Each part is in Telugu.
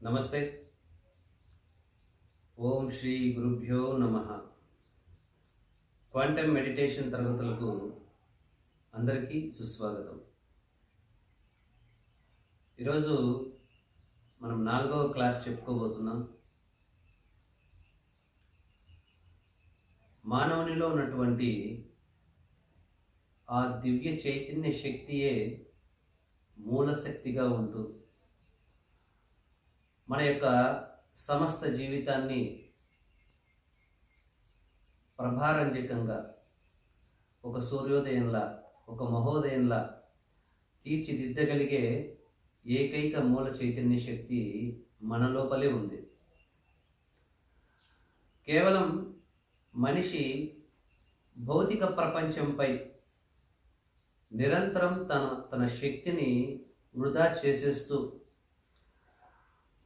నమస్తే. ఓం శ్రీ గురుభ్యో నమః. క్వాంటమ్ మెడిటేషన్ తరగతులకు అందరికీ సుస్వాగతం. ఈరోజు మనం 4వ క్లాస్ చెప్పుకోబోతున్నాం. మానవునిలో ఉన్నటువంటి ఆ దివ్య చైతన్య శక్తియే మూల శక్తిగా ఉంటూ మన యొక్క సమస్త జీవితాన్ని ప్రభారంజకంగా ఒక సూర్యోదయంలా, ఒక మహోదయంలా తీర్చిదిద్దగలిగే ఏకైక మూల చైతన్య శక్తి మన లోపలే ఉంది. కేవలం మనిషి భౌతిక ప్రపంచంపై నిరంతరం తన శక్తిని వృధా చేసేస్తూ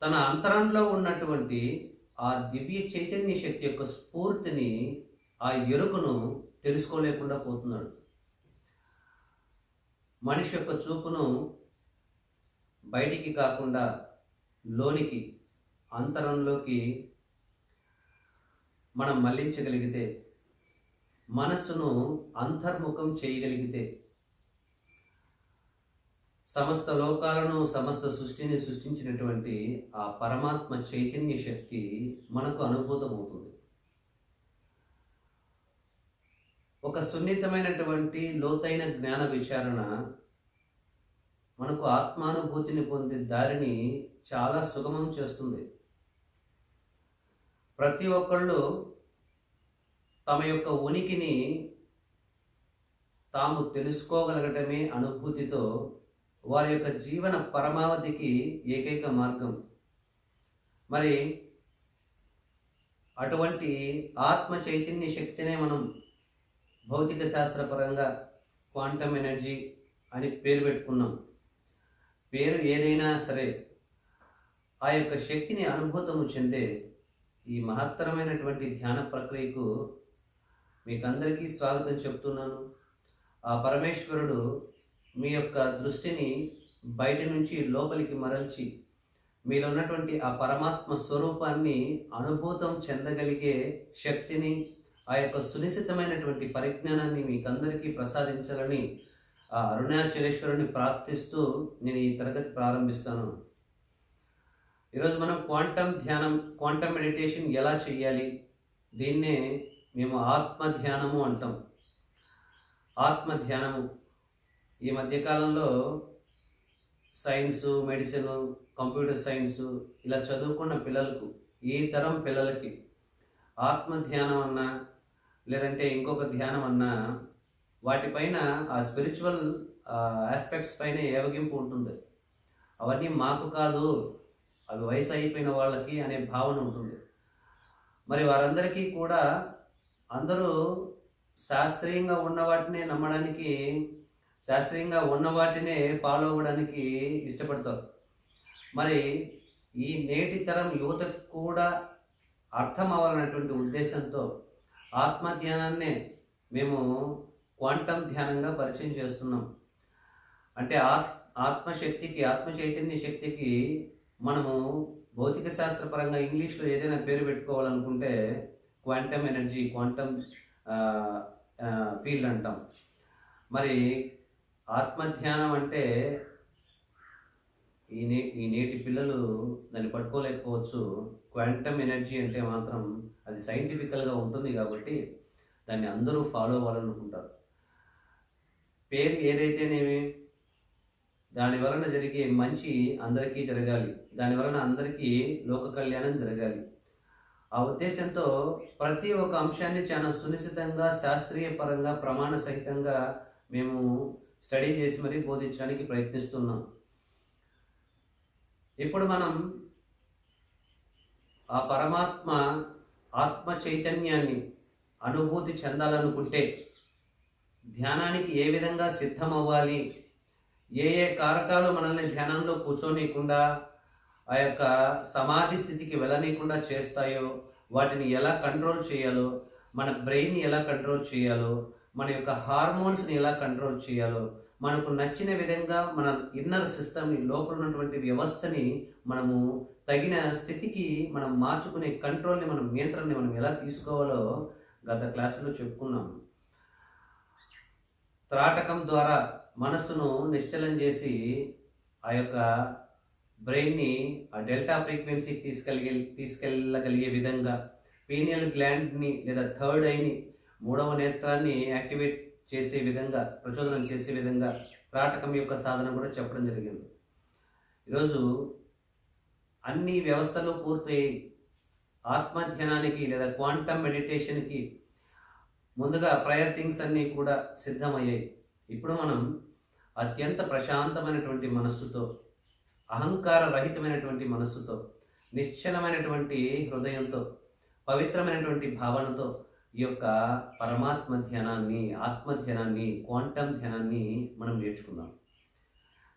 తన అంతరంలో ఉన్నటువంటి ఆ దివ్య చైతన్య శక్తి యొక్క స్ఫూర్తిని, ఆ ఎరుకను తెలుసుకోలేకుండా పోతున్నాడు. మనిషి యొక్క చూపును బయటికి కాకుండా లోనికి, అంతరంలోకి మనం మళ్లించగలిగితే, మనస్సును అంతర్ముఖం చేయగలిగితే సమస్త లోకాలను, సమస్త సృష్టిని సృష్టించినటువంటి ఆ పరమాత్మ చైతన్య శక్తి మనకు అనుభూతమవుతుంది. ఒక సున్నితమైనటువంటి లోతైన జ్ఞాన విచారణ మనకు ఆత్మానుభూతిని పొందే దారిని చాలా సుగమం చేస్తుంది. ప్రతి ఒక్కళ్ళు తమ యొక్క ఉనికిని తాము తెలుసుకోగలగటమే అనుభూతితో వారి యొక్క జీవన పరమావధికి ఏకైక మార్గం. మరి అటువంటి ఆత్మ చైతన్య శక్తినే మనం భౌతిక శాస్త్రపరంగా క్వాంటమ్ ఎనర్జీ అని పేరు పెట్టుకున్నాం. పేరు ఏదైనా సరే ఆ యొక్క శక్తిని అనుభూతము చెందే ఈ మహత్తరమైనటువంటి ధ్యాన ప్రక్రియకు మీకందరికీ స్వాగతం చెప్తున్నాను. ఆ పరమేశ్వరుడు మీ యొక్క దృష్టిని బయట నుంచి లోపలికి మరల్చి మీలో ఉన్నటువంటి ఆ పరమాత్మ స్వరూపాన్ని అనుభూతం చెందగలిగే శక్తిని, ఆ యొక్క సునిశ్చితమైనటువంటి పరిజ్ఞానాన్ని మీకందరికీ ప్రసాదించాలని ఆ అరుణాచలేశ్వరుని ప్రార్థిస్తూ నేను ఈ తరగతి ప్రారంభిస్తాను. ఈరోజు మనం క్వాంటమ్ మెడిటేషన్ ఎలా చేయాలి, దీన్నే మేము ఆత్మ ధ్యానము అంటాం. ఆత్మ ధ్యానము ఈ మధ్యకాలంలో సైన్సు, మెడిసిన్, కంప్యూటర్ సైన్సు ఇలా చదువుకున్న పిల్లలకు, ఈ తరం పిల్లలకి ఆత్మ ధ్యానం అన్నా లేదంటే ఇంకొక ధ్యానం అన్నా వాటిపైన ఆ స్పిరిచువల్ ఆస్పెక్ట్స్ పైన ఏవగింపు ఉంటుంది. అవన్నీ మాకు కాదు, అవి వయసు అయిపోయిన వాళ్ళకి అనే భావన ఉంటుంది. మరి వారందరికీ కూడా అందరూ శాస్త్రీయంగా ఉన్న వాటినే నమ్మడానికి, శాస్త్రీయంగా ఉన్న వాటినే ఫాలో అవ్వడానికి ఇష్టపడతారు. మరి ఈ నేటి తరం యువతకు కూడా అర్థం అవ్వాలన్నటువంటి ఉద్దేశంతో ఆత్మధ్యానాన్నే మేము క్వాంటమ్ ధ్యానంగా పరిచయం చేస్తున్నాం. అంటే ఆత్మశక్తికి, ఆత్మ చైతన్య శక్తికి మనము భౌతిక శాస్త్రపరంగా ఇంగ్లీష్లో ఏదైనా పేరు పెట్టుకోవాలనుకుంటే క్వాంటమ్ ఎనర్జీ, క్వాంటమ్ ఫీల్డ్ అంటాం. మరి ఆత్మధ్యానం అంటే ఈ నేటి పిల్లలు దాన్ని పట్టుకోలేకపోవచ్చు. క్వాంటమ్ ఎనర్జీ అంటే మాత్రం అది సైంటిఫికల్గా ఉంటుంది కాబట్టి దాన్ని అందరూ ఫాలో అవ్వాలనుకుంటారు. పేరు ఏదైతేనేమి దాని వలన జరిగే మంచి అందరికీ జరగాలి, దాని వలన అందరికీ లోక కళ్యాణం జరగాలి. ఆ ఉద్దేశంతో ప్రతి ఒక్క అంశాన్ని చాలా సునిశ్చితంగా, శాస్త్రీయ పరంగా, ప్రమాణ సహితంగా మేము స్టడీ చేసి మరీ బోధించడానికి ప్రయత్నిస్తున్నాం. ఇప్పుడు మనం ఆ పరమాత్మ ఆత్మ చైతన్యాన్ని అనుభూతి చెందాలనుకుంటే ధ్యానానికి ఏ విధంగా సిద్ధమవ్వాలి, ఏ కారకాలు మనల్ని ధ్యానంలో కూర్చోనీయకుండా, ఆ యొక్క సమాధి స్థితికి వెళ్ళనీయకుండా చేస్తాయో వాటిని ఎలా కంట్రోల్ చేయాలో, మన బ్రెయిన్ని ఎలా కంట్రోల్ చేయాలో, మన యొక్క హార్మోన్స్ని ఎలా కంట్రోల్ చేయాలో, మనకు నచ్చిన విధంగా మన ఇన్నర్ సిస్టమ్ని, లోపల ఉన్నటువంటి వ్యవస్థని మనము తగిన స్థితికి మనం మార్చుకునే కంట్రోల్ని, మనం నియంత్రణని మనం ఎలా తీసుకోవాలో గత క్లాసులో చెప్పుకున్నాం. త్రాటకం ద్వారా మనస్సును నిశ్చలం చేసి ఆ యొక్క బ్రెయిన్ని ఆ డెల్టా ఫ్రీక్వెన్సీకి తీసుకెళ్ళగలిగే విధంగా పీనియల్ గ్లాండ్ని లేదా థర్డ్ ఐని, మూడవ నేత్రాన్ని యాక్టివేట్ చేసే విధంగా, ప్రచోదనం చేసే విధంగా త్రాటకం యొక్క సాధన కూడా చెప్పడం జరిగింది. ఈరోజు అన్ని వ్యవస్థలు పూర్తయి ఆత్మధ్యానానికి లేదా క్వాంటమ్ మెడిటేషన్కి ముందుగా ప్రయర్ థింగ్స్ అన్నీ కూడా సిద్ధమయ్యాయి. ఇప్పుడు మనం అత్యంత ప్రశాంతమైనటువంటి మనస్సుతో, అహంకార రహితమైనటువంటి మనస్సుతో, నిశ్చలమైనటువంటి హృదయంతో, పవిత్రమైనటువంటి భావనతో ఈ యొక్క పరమాత్మ ధ్యానాన్ని, ఆత్మధ్యానాన్ని, క్వాంటమ్ ధ్యానాన్ని మనం నేర్చుకుందాం.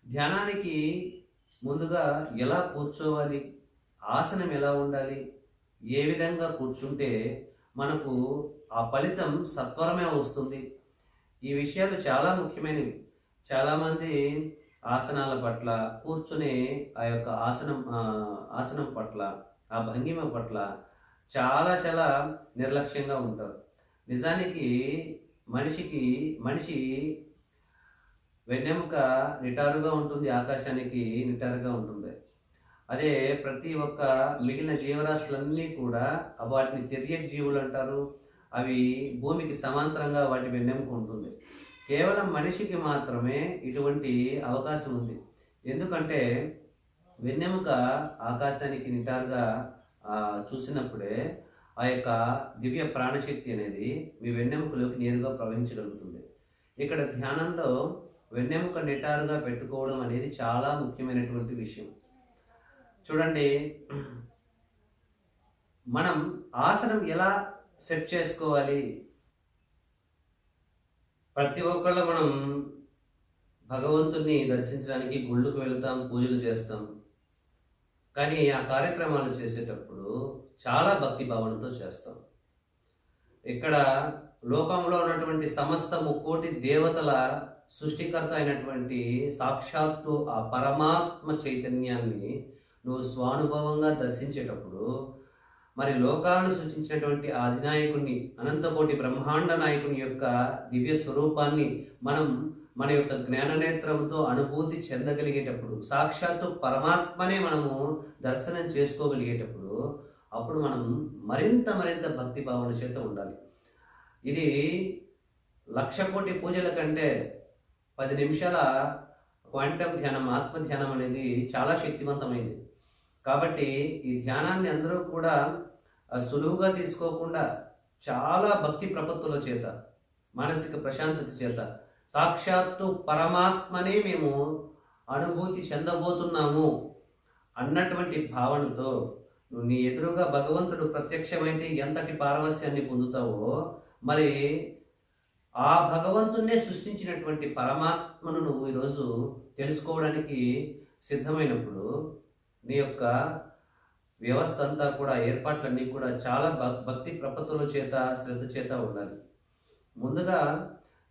ధ్యానానికి ముందుగా ఎలా కూర్చోవాలి, ఆసనం ఎలా ఉండాలి, ఏ విధంగా కూర్చుంటే మనకు ఆ ఫలితం సత్వరమే వస్తుంది, ఈ విషయాలు చాలా ముఖ్యమైనవి. చాలామంది ఆసనాల పట్ల, కూర్చునే ఆ యొక్క ఆసనం పట్ల, ఆ భంగిమ పట్ల చాలా నిర్లక్ష్యంగా ఉంటారు. నిజానికి మనిషి వెన్నెముక నిటారుగా ఉంటుంది, ఆకాశానికి నిటారుగా ఉంటుంది. అదే ప్రతి ఒక్క మిగిలిన జీవరాశులన్నీ కూడా వాటిని తిర్యక్ జీవులు అంటారు. అవి భూమికి సమాంతరంగా వాటి వెన్నెముక ఉంటుంది. కేవలం మనిషికి మాత్రమే ఇటువంటి అవకాశం ఉంది. ఎందుకంటే వెన్నెముక ఆకాశానికి నిటారుగా చూసినప్పుడే ఆ యొక్క దివ్య ప్రాణశక్తి అనేది మీ వెన్నెముకలోకి నేరుగా ప్రవహించగలుగుతుంది. ఇక్కడ ధ్యానంలో వెన్నెముక నిటారుగా పెట్టుకోవడం అనేది చాలా ముఖ్యమైనటువంటి విషయం. చూడండి, మనం ఆసనం ఎలా సెట్ చేసుకోవాలి? ప్రతి ఒక్కళ్ళు మనం భగవంతుని దర్శించడానికి గుళ్ళకు వెళ్తాం, పూజలు చేస్తాం. కానీ ఆ కార్యక్రమాలు చేసేటప్పుడు చాలా భక్తి భావనతో చేస్తాం. ఇక్కడ లోకంలో ఉన్నటువంటి సమస్త ముక్కోటి దేవతల సృష్టికర్త అయినటువంటి సాక్షాత్తు ఆ పరమాత్మ చైతన్యాన్ని నువ్వు స్వానుభవంగా దర్శించేటప్పుడు, మరి లోకాలను సృష్టించినటువంటి ఆ అధినాయకుని, అనంతకోటి బ్రహ్మాండ నాయకుని యొక్క దివ్య స్వరూపాన్ని మనం మన యొక్క జ్ఞాననేత్రంతో అనుభూతి చెందగలిగేటప్పుడు, సాక్షాత్తు పరమాత్మనే మనము దర్శనం చేసుకోగలిగేటప్పుడు, అప్పుడు మనం మరింత భక్తి భావన చేత ఉండాలి. ఇది 1,00,000 కోటి పూజల కంటే 10 నిమిషాల క్వాంటమ్ ధ్యానం, ఆత్మధ్యానం అనేది చాలా శక్తివంతమైంది. కాబట్టి ఈ ధ్యానాన్ని అందరూ కూడా సులువుగా తీసుకోకుండా చాలా భక్తి ప్రపత్తుల చేత, మానసిక ప్రశాంతత చేత, సాక్షాత్తు పరమాత్మనే మేము అనుభూతి చెందబోతున్నాము అన్నటువంటి భావనతో, నువ్వు నీ ఎదురుగా భగవంతుడు ప్రత్యక్షమైతే ఎంతటి పారవస్యాన్ని పొందుతావో, మరి ఆ భగవంతున్నే సృష్టించినటువంటి పరమాత్మను నువ్వు ఈరోజు తెలుసుకోవడానికి సిద్ధమైనప్పుడు నీ యొక్క వ్యవస్థ అంతా కూడా, ఏర్పాట్లన్నీ కూడా చాలా భక్తి ప్రపత్తుల చేత, శ్రద్ధ చేత ఉండాలి. ముందుగా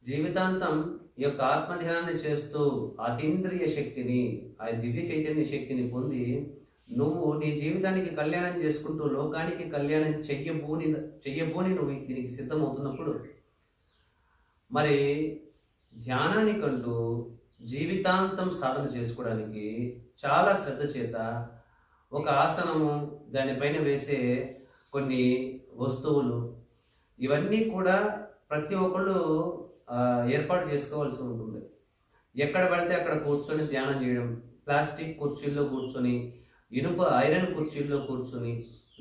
జీవితాంతం ఈ యొక్క ఆత్మధ్యానాన్ని చేస్తూ అతీంద్రియ శక్తిని, ఆ దివ్య చైతన్య శక్తిని పొంది నువ్వు నీ జీవితానికి కళ్యాణం చేసుకుంటూ లోకానికి కళ్యాణం చెయ్యబోని నువ్వు దీనికి సిద్ధమవుతున్నప్పుడు, మరి ధ్యానానికంటూ జీవితాంతం సాధన చేసుకోవడానికి చాలా శ్రద్ధ చేత ఒక ఆసనము, దానిపైన వేసే కొన్ని వస్తువులు, ఇవన్నీ కూడా ప్రతి ఒక్కళ్ళు ఏర్పాటు చేసుకోవాల్సి ఉంటుంది. ఎక్కడ పడితే అక్కడ కూర్చొని ధ్యానం చేయడం, ప్లాస్టిక్ కుర్చీల్లో కూర్చొని, ఇనుప ఐరన్ కుర్చీల్లో కూర్చొని,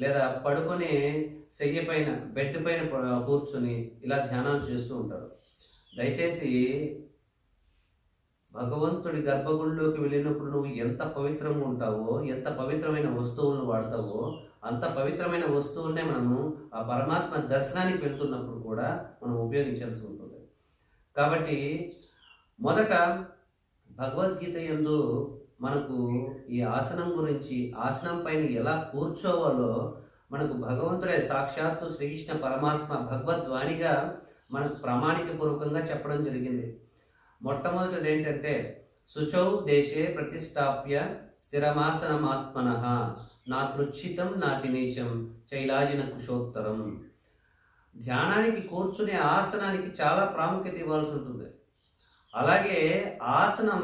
లేదా పడుకొని సెయ్య పైన, బెడ్ పైన కూర్చొని ఇలా ధ్యానాలు చేస్తూ ఉంటారు. దయచేసి భగవంతుడి గర్భగుడిలోకి వెళ్ళినప్పుడు నువ్వు ఎంత పవిత్రంగా ఉంటావో, ఎంత పవిత్రమైన వస్తువులను వాడతావో, అంత పవిత్రమైన వస్తువులనే మనము ఆ పరమాత్మ దర్శనానికి వెళ్తున్నప్పుడు కూడా మనం ఉపయోగించాల్సి ఉంటుంది. కాబట్టి మొదట భగవద్గీత యందు మనకు ఈ ఆసనం గురించి, ఆసనం పైన ఎలా కూర్చోవాలో మనకు భగవంతుడే సాక్షాత్తు శ్రీకృష్ణ పరమాత్మ భగవద్వాణిగా మనకు ప్రామాణిక పూర్వకంగా చెప్పడం జరిగింది. మొట్టమొదటిది ఏంటంటే, శుచౌ దేశే ప్రతిష్టాప్య స్థిరమాసనమాత్మనః. నా తృచ్చితం నాతి నీచం చైలాజిన కుశోత్తరం. ధ్యానానికి కూర్చునే ఆసనానికి చాలా ప్రాముఖ్యత ఇవ్వాల్సి ఉంటుంది. అలాగే ఆసనం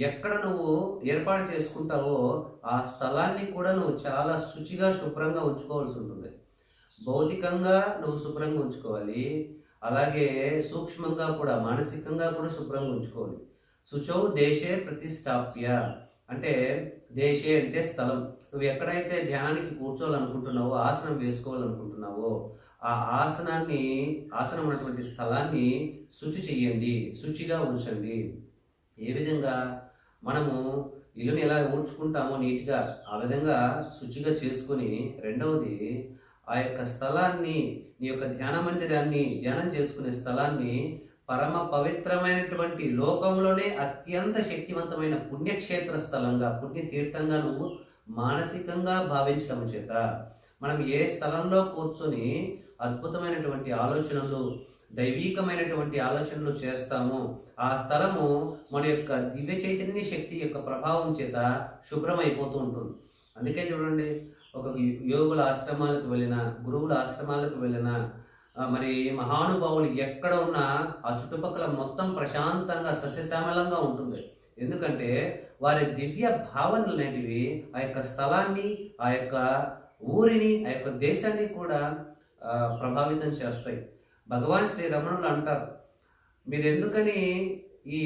ఎక్కడ నువ్వు ఏర్పాటు చేసుకుంటావో ఆ స్థలాన్ని కూడా నువ్వు చాలా శుచిగా శుభ్రంగా ఉంచుకోవాల్సి ఉంటుంది. భౌతికంగా నువ్వు శుభ్రంగా ఉంచుకోవాలి, అలాగే సూక్ష్మంగా కూడా మానసికంగా కూడా శుభ్రంగా ఉంచుకోవాలి. శుచౌ దేశే ప్రతిష్టాప్య అంటే దేశే అంటే స్థలం. నువ్వు ఎక్కడైతే ధ్యానానికి కూర్చోవాలనుకుంటున్నావో, ఆసనం వేసుకోవాలనుకుంటున్నావో ఆ ఆసనం ఉన్నటువంటి స్థలాన్ని శుచి చెయ్యండి, శుచిగా ఉంచండి. ఏ విధంగా మనము ఇల్లుని ఎలా ఊడ్చుకుంటామో నీట్గా ఆ విధంగా శుచిగా చేసుకొని, రెండవది ఆ యొక్క స్థలాన్ని, నీ యొక్క ధ్యాన మందిరాన్ని, ధ్యానం చేసుకునే స్థలాన్ని పరమ పవిత్రమైనటువంటి లోకంలోనే అత్యంత శక్తివంతమైన పుణ్యక్షేత్ర స్థలంగా, పుణ్యతీర్థంగా నువ్వు మానసికంగా భావించడం చేత మనం ఏ స్థలంలో కూర్చొని అద్భుతమైనటువంటి ఆలోచనలు, దైవీకమైనటువంటి ఆలోచనలు చేస్తామో ఆ స్థలము మన యొక్క దివ్య చైతన్య శక్తి యొక్క ప్రభావం చేత శుభ్రమైపోతూ ఉంటుంది. అందుకే చూడండి, ఒక యోగుల ఆశ్రమాలకు వెళ్ళిన, గురువుల ఆశ్రమాలకు వెళ్ళిన, మరి మహానుభావులు ఎక్కడ ఉన్నా ఆ చుట్టుపక్కల మొత్తం ప్రశాంతంగా సస్యశ్యామలంగా ఉంటుంది. ఎందుకంటే వారి దివ్య భావనలు అనేటివి ఆ యొక్క స్థలాన్ని, ఆ యొక్క ఊరిని, ఆ యొక్క దేశాన్ని కూడా ప్రభావితం చేస్తాయి. భగవాన్ శ్రీ రమణులు అంటారు, మీరు ఎందుకని ఈ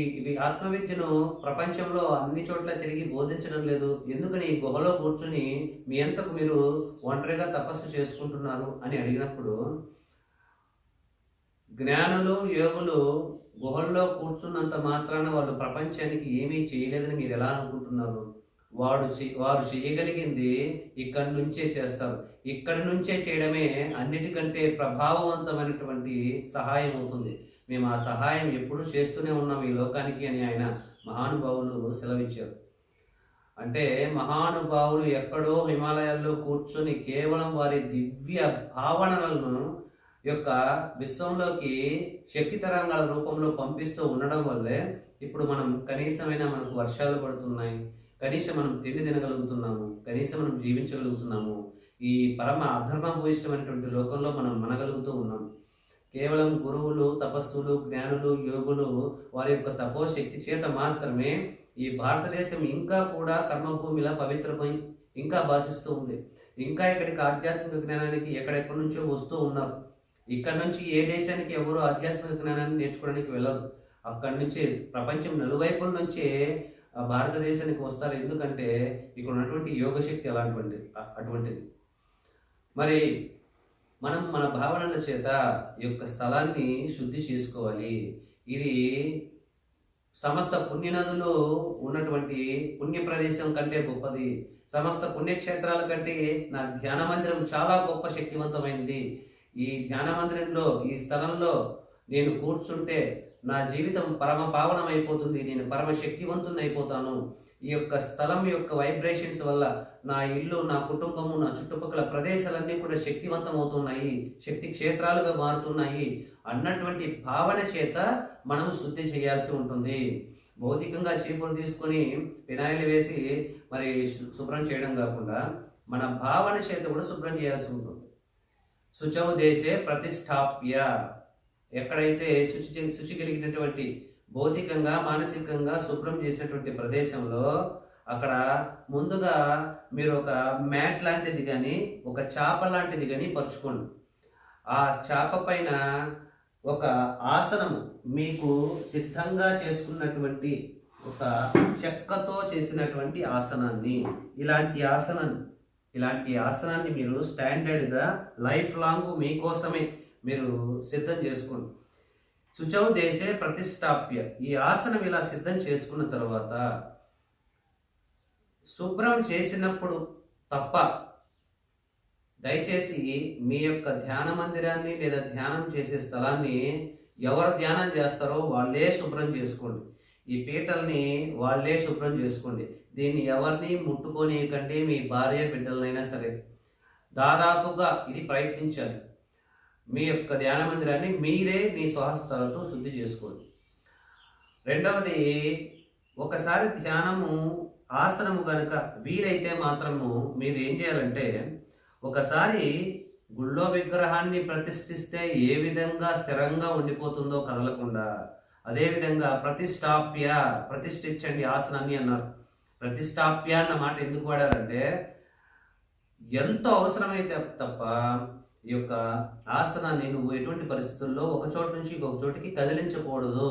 ఆత్మవిద్యను ప్రపంచంలో అన్ని చోట్ల తిరిగి బోధించడం లేదు, ఎందుకని ఈ గుహలో కూర్చుని మీ అంతకు మీరు ఒంటరిగా తపస్సు చేసుకుంటున్నారు అని అడిగినప్పుడు, జ్ఞానులు, యోగులు గుహల్లో కూర్చున్నంత మాత్రాన వాళ్ళు ప్రపంచానికి ఏమీ చేయలేదని మీరు ఎలా అనుకుంటున్నారు? వారు చేయగలిగింది ఇక్కడి నుంచే చేస్తారు. ఇక్కడి నుంచే చేయడమే అన్నిటికంటే ప్రభావవంతమైనటువంటి సహాయం అవుతుంది. మేము ఆ సహాయం ఎప్పుడూ చేస్తూనే ఉన్నాం ఈ లోకానికి అని ఆయన మహానుభావులు సెలవిచ్చారు. అంటే మహానుభావులు ఎక్కడో హిమాలయాల్లో కూర్చొని కేవలం వారి దివ్య భావనలను యొక్క విశ్వంలోకి శక్తి తరంగాల రూపంలో పంపిస్తూ ఉండడం వల్లే ఇప్పుడు మనం కనీసమైన మనకు వర్షాలు పడుతున్నాయి, కనీసం మనం తిండి తినగలుగుతున్నాము, కనీసం మనం జీవించగలుగుతున్నాము. ఈ పరమ అధర్మభూయిష్టమైనటువంటి లోకంలో మనం మనగలుగుతూ ఉన్నాం. కేవలం గురువులు, తపస్సులు, జ్ఞానులు, యోగులు వారి యొక్క తపోశక్తి చేత మాత్రమే ఈ భారతదేశం ఇంకా కూడా కర్మభూమిలా పవిత్రమై ఇంకా భాషిస్తూ ఉంది. ఇంకా ఇక్కడికి ఆధ్యాత్మిక జ్ఞానానికి ఎక్కడెక్కడి నుంచో వస్తూ ఉన్నారు. ఇక్కడ నుంచి ఏ దేశానికి ఎవరు ఆధ్యాత్మిక జ్ఞానాన్ని నేర్చుకోవడానికి వెళ్ళరు. అక్కడి నుంచి ప్రపంచం నలువైపుల నుంచే భారతదేశానికి వస్తారు. ఎందుకంటే ఇక్కడ ఉన్నటువంటి యోగశక్తి అటువంటిది. మరి మనం మన భావనల చేత ఈ యొక్క స్థలాన్ని శుద్ధి చేసుకోవాలి. ఇది సమస్త పుణ్యనదులు ఉన్నటువంటి పుణ్య ప్రదేశం కంటే గొప్పది. సమస్త పుణ్యక్షేత్రాల కంటే నా ధ్యాన మందిరం చాలా గొప్ప శక్తివంతమైనది. ఈ ధ్యాన మందిరంలో, ఈ స్థలంలో నేను కూర్చుంటే నా జీవితం పరమ పావనం అయిపోతుంది, నేను పరమ శక్తివంతుని అయిపోతాను. ఈ యొక్క స్థలం యొక్క వైబ్రేషన్స్ వల్ల నా ఇల్లు, నా కుటుంబము, నా చుట్టుపక్కల ప్రదేశాలన్నీ కూడా శక్తివంతం అవుతున్నాయి, శక్తి క్షేత్రాలుగా మారుతున్నాయి అన్నటువంటి భావన చేత మనం శుద్ధి చేయాల్సి ఉంటుంది. భౌతికంగా చీపురు తీసుకొని ఫినాయిల్ వేసి మరి శుభ్రం చేయడం కాకుండా మన భావన చేత కూడా శుభ్రం చేయాల్సి ఉంటుంది. శుచౌ దేశే ప్రతిష్టాప్య, ఎక్కడైతే శుచి కలిగినటువంటి భౌతికంగా, మానసికంగా శుభ్రం చేసినటువంటి ప్రదేశంలో అక్కడ ముందుగా మీరు ఒక మ్యాట్ లాంటిది కానీ, ఒక చాప లాంటిది కానీ పరుచుకోండి. ఆ చాప పైన ఒక ఆసనము, మీకు సిద్ధంగా చేసుకున్నటువంటి ఒక చెక్కతో చేసినటువంటి ఆసనాన్ని, ఇలాంటి ఆసనాన్ని మీరు స్టాండర్డ్గా లైఫ్ లాంగ్ మీకోసమే మీరు సిద్ధం చేసుకోండి. శుచౌ దేశే ప్రతిష్టాప్య, ఈ ఆసనం ఇలా సిద్ధం చేసుకున్న తర్వాత శుభ్రం చేసినప్పుడు తప్ప దయచేసి మీ యొక్క ధ్యాన మందిరాన్ని లేదా ధ్యానం చేసే స్థలాన్ని ఎవరు ధ్యానం చేస్తారో వాళ్ళే శుభ్రం చేసుకోండి. ఈ పీటల్ని వాళ్ళే శుభ్రం చేసుకోండి. దీన్ని ఎవరిని ముట్టుకోనియకండి, మీ భార్య బిడ్డలనైనా సరే. దాదాపుగా ఇది ప్రయత్నించాలి. మీ యొక్క ధ్యాన మందిరాన్ని మీరే మీ స్వహస్తాలతో శుద్ధి చేసుకోండి. రెండవది, ఒకసారి ధ్యానము ఆసనము కనుక వీలైతే మాత్రము మీరు ఏం చేయాలంటే, ఒకసారి గుళ్ళో విగ్రహాన్ని ప్రతిష్ఠిస్తే ఏ విధంగా స్థిరంగా ఉండిపోతుందో కదలకుండా, అదేవిధంగా ప్రతిష్ఠించండి ఆసనాన్ని అన్నారు. ప్రతిష్టాప్య అన్న మాట ఎందుకు వాడారంటే, ఎంతో అవసరమైతే తప్ప ఈ యొక్క ఆసనాన్ని నువ్వు ఎటువంటి పరిస్థితుల్లో ఒక చోటు నుంచి ఇంకొక చోటికి కదిలించకూడదు.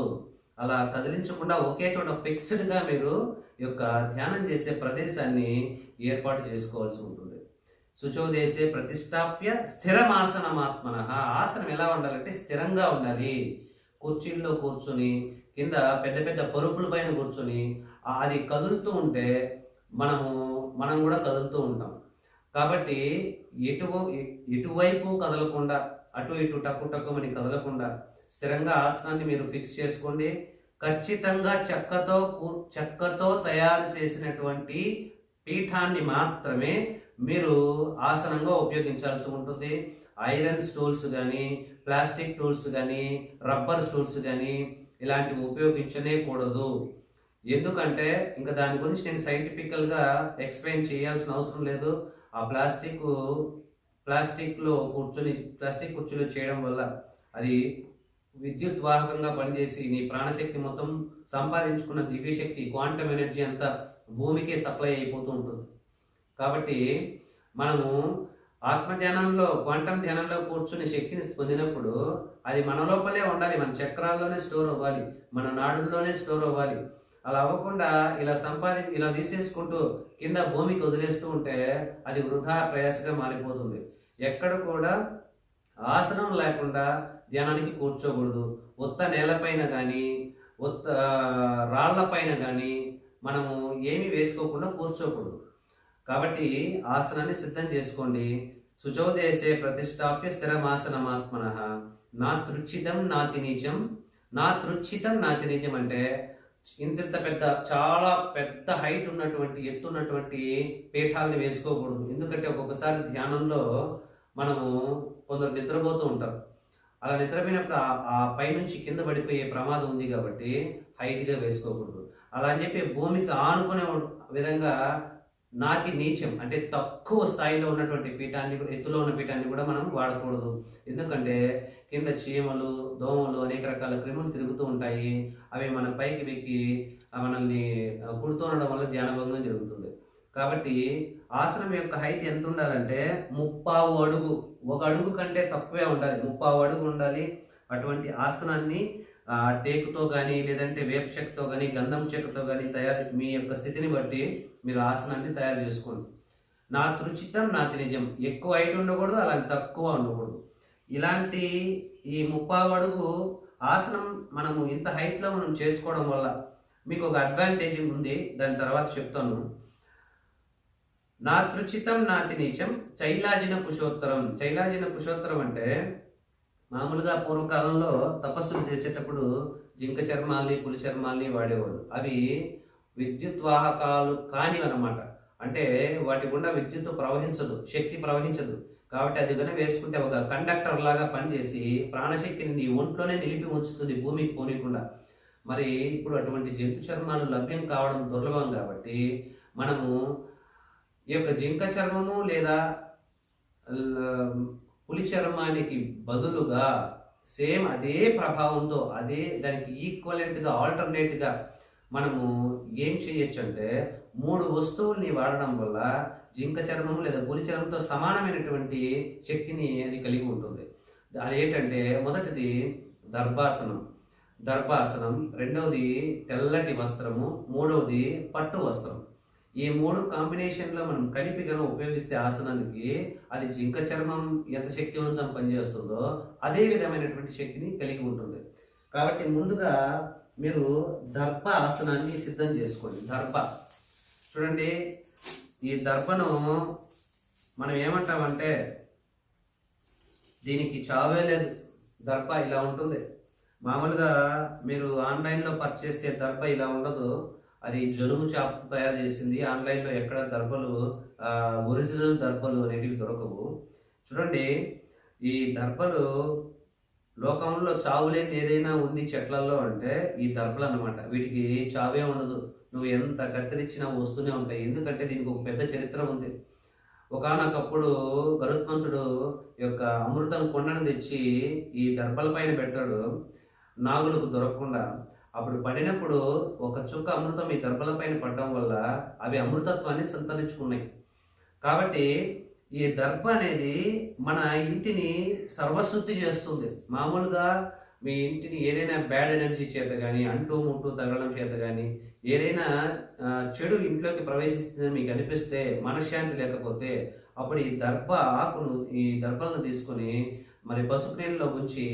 అలా కదిలించకుండా ఒకే చోట ఫిక్స్డ్గా మీరు ఈ యొక్క ధ్యానం చేసే ప్రదేశాన్ని ఏర్పాటు చేసుకోవాల్సి ఉంటుంది. శుచోదేశే ప్రతిష్టాప్య స్థిరమాసనమాత్మన. ఆసనం ఎలా ఉండాలంటే స్థిరంగా ఉండాలి. కుర్చీల్లో కూర్చుని, కింద పెద్ద పెద్ద పరుపుల పైన కూర్చొని అది కదులుతూ ఉంటే మనం కూడా కదులుతూ ఉంటాం. కాబట్టి ఎటువైపు కదలకుండా, అటు ఇటు టక్కు టక్కుమని కదలకుండా స్థిరంగా ఆసనాన్ని మీరు ఫిక్స్ చేసుకోండి. ఖచ్చితంగా చెక్కతో తయారు చేసినటువంటి పీఠాన్ని మాత్రమే మీరు ఆసనంగా ఉపయోగించాల్సి ఉంటుంది. ఐరన్ స్టూల్స్ కానీ, ప్లాస్టిక్ టూల్స్ కానీ, రబ్బర్ స్టూల్స్ కానీ ఇలాంటివి ఉపయోగించనే కూడదు. ఎందుకంటే ఇంకా దాని గురించి నేను సైంటిఫికల్గా ఎక్స్ప్లెయిన్ చేయాల్సిన అవసరం లేదు. ఆ ప్లాస్టిక్ కుర్చీలో చేయడం వల్ల అది విద్యుత్ వాహకంగా పనిచేసి నీ ప్రాణశక్తి మొత్తం సంపాదించుకున్న దివ్యశక్తి, క్వాంటమ్ ఎనర్జీ అంతా భూమికే సప్లై అయిపోతూ ఉంటుంది. కాబట్టి మనము ఆత్మధ్యానంలో, క్వాంటమ్ ధ్యానంలో కూర్చుని శక్తిని పొందినప్పుడు అది మన లోపలే ఉండాలి. మన చక్రాల్లోనే స్టోర్ అవ్వాలి, మన నాడుల్లోనే స్టోర్ అవ్వాలి. అలా అవ్వకుండా ఇలా తీసేసుకుంటూ కింద భూమికి వదిలేస్తూ ఉంటే అది వృధా ప్రయాసగా మారిపోతుంది. ఎక్కడ కూడా ఆసనం లేకుండా ధ్యానానికి కూర్చోకూడదు. ఉత్త నేలపైన కానీ, ఉత్త రాళ్లపైన కానీ మనము ఏమీ వేసుకోకుండా కూర్చోకూడదు. కాబట్టి ఆసనాన్ని సిద్ధం చేసుకోండి. శుచోదేశే ప్రతిష్టాప్య స్థిరమాసనమాత్మన. నా తృచ్చితం నాతి నిజం. నా తృచ్చితం నాతి నిజం అంటే ఇంత చాలా పెద్ద హైట్ ఉన్నటువంటి, ఎత్తున్నటువంటి పీఠాలని వేసుకోకూడదు. ఎందుకంటే ఒక్కొక్కసారి ధ్యానంలో మనము కొందరు నిద్రపోతూ ఉంటారు. అలా నిద్రపోయినప్పుడు ఆ పైనుంచి కింద పడిపోయే ప్రమాదం ఉంది కాబట్టి హైట్గా వేసుకోకూడదు. అలా అని చెప్పి భూమికి ఆనుకునే విధంగా నాకి నీచం అంటే తక్కువ స్థాయిలో ఉన్నటువంటి పీఠాన్ని, ఎత్తులో ఉన్న పీఠాన్ని కూడా మనం వాడకూడదు. ఎందుకంటే కింద చీమలు, దోమలు, అనేక రకాల క్రిములు తిరుగుతూ ఉంటాయి. అవి మన పైకి వెక్కి మనల్ని కుడుతూ ఉండడం వల్ల ధ్యానభంగం జరుగుతుంది. కాబట్టి ఆసనం యొక్క హైట్ ఎంత ఉండాలంటే 30 అడుగు, 1 అడుగు కంటే తక్కువే ఉండాలి. 30 అడుగు ఉండాలి. అటువంటి ఆసనాన్ని టేకుతో కానీ, లేదంటే వేప చెక్కతో కానీ, గంధం చెక్కతో కానీ మీ యొక్క స్థితిని బట్టి మీరు ఆసనాన్ని తయారు చేసుకోండి. నా తృచితం నాతి నిజం. ఎక్కువ హైట్ ఉండకూడదు, అలాంటి తక్కువ ఉండకూడదు. ఇలాంటి ఈ 30 అడుగు ఆసనం మనము ఇంత హైట్లో మనం చేసుకోవడం వల్ల మీకు ఒక అడ్వాంటేజ్ ఉంది. దాని తర్వాత చెప్తాను. నా తృచితం నాతి నీచం చైలాజిన కుశోత్తరం. చైలాజిన కుశోత్తరం అంటే మామూలుగా పూర్వకాలంలో తపస్సులు చేసేటప్పుడు జింక చర్మాల్ని, పులి చర్మాల్ని వాడేవాడు. అవి విద్యుత్ వాహకాలు కానివన్నమాట. అంటే వాటి గుండా విద్యుత్ ప్రవహించదు, శక్తి ప్రవహించదు. కాబట్టి అది కనుక వేసుకుంటే ఒక కండక్టర్ లాగా పనిచేసి ప్రాణశక్తిని నీ ఒంట్లోనే నిలిపి ఉంచుతుంది, భూమికి పోనీకుండా. మరి ఇప్పుడు అటువంటి జంతు చర్మాలు లభ్యం కావడం దుర్లభం కాబట్టి మనము ఈ యొక్క జింక చర్మము లేదా పులి చర్మానికి బదులుగా సేమ్ అదే ప్రభావంతో, అదే దానికి ఈక్వలెంట్గా, ఆల్టర్నేట్గా మనము ఏం చేయొచ్చు అంటే 3 వస్తువుల్ని వాడడం వల్ల జింక చర్మము లేదా పులి చర్మంతో సమానమైనటువంటి శక్తిని అది కలిగి ఉంటుంది. అదేంటంటే మొదటిది దర్భాసనం, రెండవది తెల్లటి వస్త్రము, మూడవది పట్టు వస్త్రం. ఈ 3 కాంబినేషన్లో మనం కలిపి కనుక ఉపయోగిస్తే ఆసనానికి అది జింక చర్మం ఎంత శక్తివంతం పనిచేస్తుందో అదే విధమైనటువంటి శక్తిని కలిగి ఉంటుంది. కాబట్టి ముందుగా మీరు దర్భ ఆసనాన్ని సిద్ధం చేసుకోండి. దర్భ చూడండి, ఈ దర్భను మనం ఏమంటామంటే దీనికి చావే లేదు. దర్భ ఇలా ఉంటుంది. మామూలుగా మీరు ఆన్లైన్లో పర్చేస్ చేసే దర్భ ఇలా ఉండదు. అది జలుబు చాపతో తయారు చేసింది. ఆన్లైన్లో ఎక్కడ దర్భలు, ఒరిజినల్ దర్భలు అనేటివి దొరకవు. చూడండి, ఈ దర్భలు లోకంలో చావులేని ఏదైనా ఉంది చెట్లలో అంటే ఈ దర్భలు అన్నమాట. వీటికి చావే ఉండదు. నువ్వు ఎంత కత్తిరించినా వస్తూనే ఉంటాయి. ఎందుకంటే దీనికి ఒక పెద్ద చరిత్ర ఉంది. ఒకానొకప్పుడు గరుత్మంతుడు యొక్క అమృతం కొండను తెచ్చి ఈ దర్భల పైన పెడతాడు నాగులకు దొరకకుండా. అప్పుడు పడినప్పుడు ఒక చుక్క అమృతం ఈ దర్భల పైన పడడం వల్ల అవి అమృతత్వాన్ని సంతరించుకున్నాయి. కాబట్టి ఈ దర్భ అనేది మన ఇంటిని సర్వశుద్ధి చేస్తుంది. మామూలుగా మీ ఇంటిని ఏదైనా బ్యాడ్ ఎనర్జీ చేత కానీ, అంటూ ముట్టు తగలడం చేత కానీ, ఏదైనా చెడు ఇంట్లోకి ప్రవేశిస్తుందని మీకు అనిపిస్తే, మనశ్శాంతి లేకపోతే, అప్పుడు ఈ దర్భ ఆకును, ఈ దర్భలను తీసుకొని మరి పసుపు నీళ్ళలో ఉంచి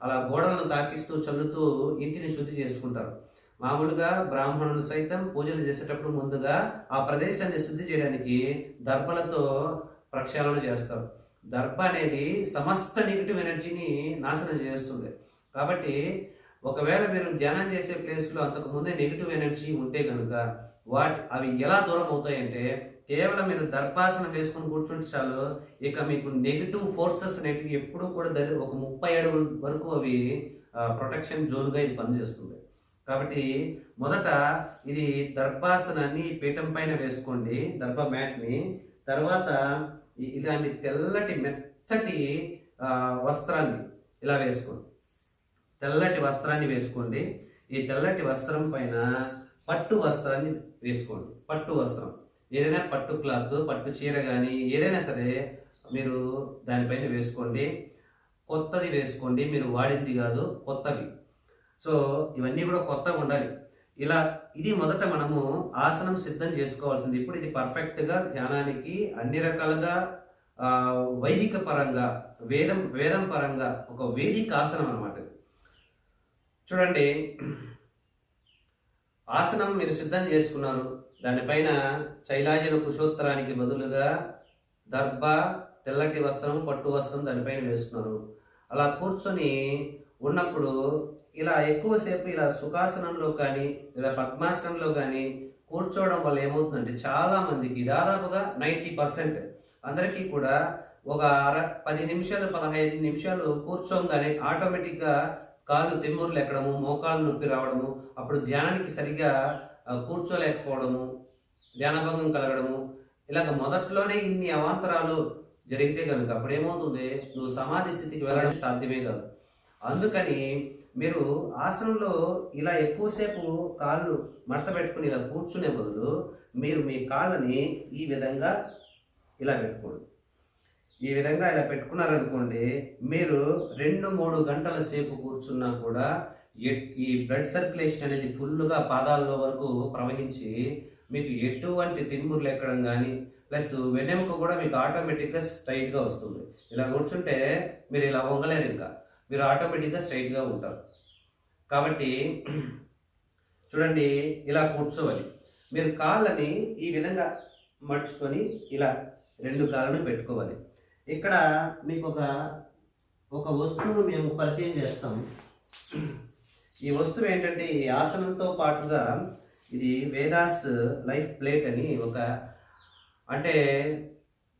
అలా గోడలను తాకిస్తూ చల్లుతూ ఇంటిని శుద్ధి చేసుకుంటారు. మామూలుగా బ్రాహ్మణులు సైతం పూజలు చేసేటప్పుడు ముందుగా ఆ ప్రదేశాన్ని శుద్ధి చేయడానికి దర్భలతో ప్రక్షాళన చేస్తారు. దర్భ అనేది సమస్త నెగిటివ్ ఎనర్జీని నాశనం చేస్తుంది. కాబట్టి ఒకవేళ మీరు ధ్యానం చేసే ప్లేస్లో అంతకు ముందే నెగిటివ్ ఎనర్జీ ఉంటే కనుక అవి ఎలా దూరం అవుతాయంటే, కేవలం మీరు దర్భాసనం వేసుకొని కూర్చుంటే చాలు, ఇక మీకు నెగిటివ్ ఫోర్సెస్ అనేవి ఎప్పుడూ కూడా ఒక 30 అడుగుల వరకు అవి ప్రొటెక్షన్ జోన్గా ఇది పనిచేస్తుంది. కాబట్టి మొదట ఇది దర్భాసనాన్ని పీఠం పైన వేసుకోండి, దర్భ మ్యాట్ని. తర్వాత ఇలాంటి తెల్లటి మెత్తటి వస్త్రాన్ని ఇలా వేసుకోండి. తెల్లటి వస్త్రాన్ని వేసుకోండి. ఈ తెల్లటి వస్త్రం పైన పట్టు వస్త్రాన్ని వేసుకోండి. పట్టు వస్త్రం ఏదైనా పట్టు క్లాత్, పట్టు చీర కానీ ఏదైనా సరే మీరు దానిపైన వేసుకోండి. కొత్తది వేసుకోండి, మీరు వాడింది కాదు, కొత్తవి. సో ఇవన్నీ కూడా కొత్తగా ఉండాలి. ఇది మొదట మనము ఆసనం సిద్ధం చేసుకోవాల్సింది. ఇప్పుడు ఇది పర్ఫెక్ట్గా ధ్యానానికి అన్ని రకాలుగా వైదిక పరంగా, వేదం పరంగా ఒక వేదిక ఆసనం అన్నమాట. చూడండి, ఆసనం మీరు సిద్ధం చేసుకున్నారు. దానిపైన చైలాజన కుశోత్తరానికి బదులుగా దర్భ, తెల్లటి వస్త్రం, పట్టు వస్త్రం దానిపైన వేసుకున్నారు. అలా కూర్చొని ఉన్నప్పుడు ఇలా ఎక్కువసేపు ఇలా సుఖాసనంలో కానీ లేదా పద్మాసనంలో కానీ కూర్చోవడం వల్ల ఏమవుతుందంటే, చాలా మందికి దాదాపుగా 90% అందరికీ కూడా ఒక 10 నిమిషాలు 15 నిమిషాలు కూర్చోగానే ఆటోమేటిక్గా కాళ్ళు తిమ్మురులు ఎక్కడము, మోకాలు నొప్పి రావడము, అప్పుడు ధ్యానానికి సరిగ్గా కూర్చోలేకపోవడము, ధ్యానభంగం కలగడము, ఇలాగ మొదట్లోనే ఇన్ని అవాంతరాలు జరిగితే కనుక అప్పుడు ఏమవుతుంది, నువ్వు సమాధి స్థితికి వెళ్ళడం సాధ్యమే కాదు. అందుకని మీరు ఆసనంలో ఇలా ఎక్కువసేపు కాళ్ళు మడత పెట్టుకుని ఇలా కూర్చునే బదులు మీరు మీ కాళ్ళని ఈ విధంగా ఇలా పెట్టుకోండి. ఈ విధంగా ఇలా పెట్టుకున్నారనుకోండి, మీరు 2-3 గంటల సేపు కూర్చున్నా కూడా ఈ బ్లడ్ సర్క్యులేషన్ అనేది ఫుల్గా పాదాల్లో వరకు ప్రవహించి మీకు ఎటువంటి తిమ్మురులు ఎక్కడం కానీ, ప్లస్ వెన్నెముక కూడా మీకు ఆటోమేటిక్గా స్ట్రైట్గా వస్తుంది. ఇలా కూర్చుంటే మీరు ఇలా వంగలేరు, ఇంకా మీరు ఆటోమేటిక్గా స్ట్రైట్గా ఉంటారు. కాబట్టి చూడండి, ఇలా కూర్చోవాలి. మీరు కాళ్ళని ఈ విధంగా మడుచుకొని ఇలా 2 కాళ్ళను పెట్టుకోవాలి. ఇక్కడ మీకు ఒక వస్తువును మేము పరిచయం చేస్తాం. ఈ వస్తువు ఏంటంటే, ఈ ఆసనంతో పాటుగా ఇది వేదాస్ లైఫ్ ప్లేట్ అని అంటే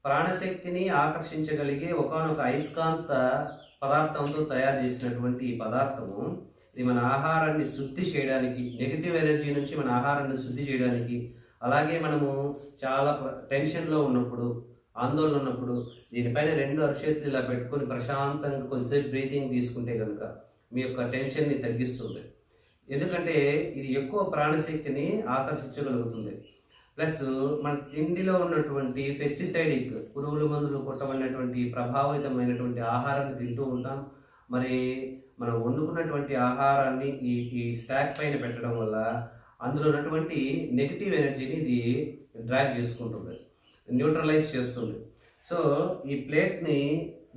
ప్రాణశక్తిని ఆకర్షించగలిగే ఒకనొక అయస్కాంత పదార్థంతో తయారు చేసినటువంటి ఈ పదార్థము, ఇది మన ఆహారాన్ని శుద్ధి చేయడానికి, నెగిటివ్ ఎనర్జీ నుంచి మన ఆహారాన్ని శుద్ధి చేయడానికి, అలాగే మనము చాలా టెన్షన్లో ఉన్నప్పుడు, ఆందోళన ఉన్నప్పుడు దీనిపైన 2 అరచేతులు ఇలా పెట్టుకొని ప్రశాంతంగా కొంచెంసేపు బ్రీతింగ్ తీసుకుంటే కనుక మీ యొక్క టెన్షన్ని తగ్గిస్తుంది. ఎందుకంటే ఇది ఎక్కువ ప్రాణశక్తిని ఆకర్షించగలుగుతుంది. ప్లస్ మన తిండిలో ఉన్నటువంటి పెస్టిసైడిక్, పురుగుల మందులు కొట్టబడినటువంటి ప్రభావితమైనటువంటి ఆహారాన్ని తింటూ ఉంటాం. మరి మనం వండుకున్నటువంటి ఆహారాన్ని ఈ స్టాక్ పైన పెట్టడం వల్ల అందులో ఉన్నటువంటి నెగిటివ్ ఎనర్జీని ఇది డ్రాగ్ చేసుకుంటుంది, న్యూట్రలైజ్ చేస్తుంది. సో ఈ ప్లేట్ని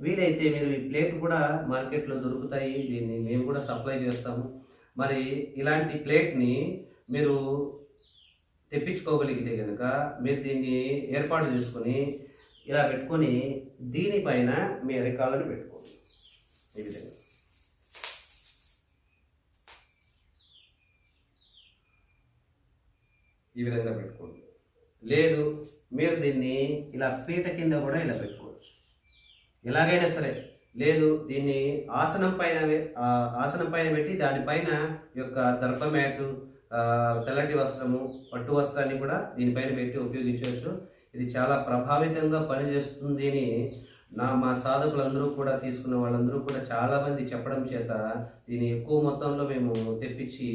వీలైతే మీరు, ఈ ప్లేట్ కూడా మార్కెట్లో దొరుకుతాయి, దీన్ని మేము కూడా సప్లై చేస్తాము. మరి ఇలాంటి ప్లేట్ని మీరు తెప్పించుకోగలిగితే కనుక మీరు దీన్ని ఏర్పాటు చేసుకొని ఇలా పెట్టుకొని దీనిపైన మీ అరికాళ్ళని పెట్టుకోండి. ఈ విధంగా పెట్టుకోండి. లేదు మీరు దీన్ని ఇలా పీట కింద కూడా ఇలా పెట్టుకోవచ్చు, ఎలాగైనా సరే. లేదు దీన్ని ఆసనం పైన పెట్టి దానిపైన యొక్క దర్భ మ్యాటు తెల్లటి వస్త్రము, పట్టు వస్త్రాన్ని కూడా దీనిపైన పెట్టి ఉపయోగించవచ్చు. ఇది చాలా ప్రభావితంగా పనిచేస్తుంది అని మా సాధకులందరూ కూడా, తీసుకున్న వాళ్ళందరూ కూడా చాలామంది చెప్పడం చేత దీన్ని ఎక్కువ మొత్తంలో మేము తెప్పించి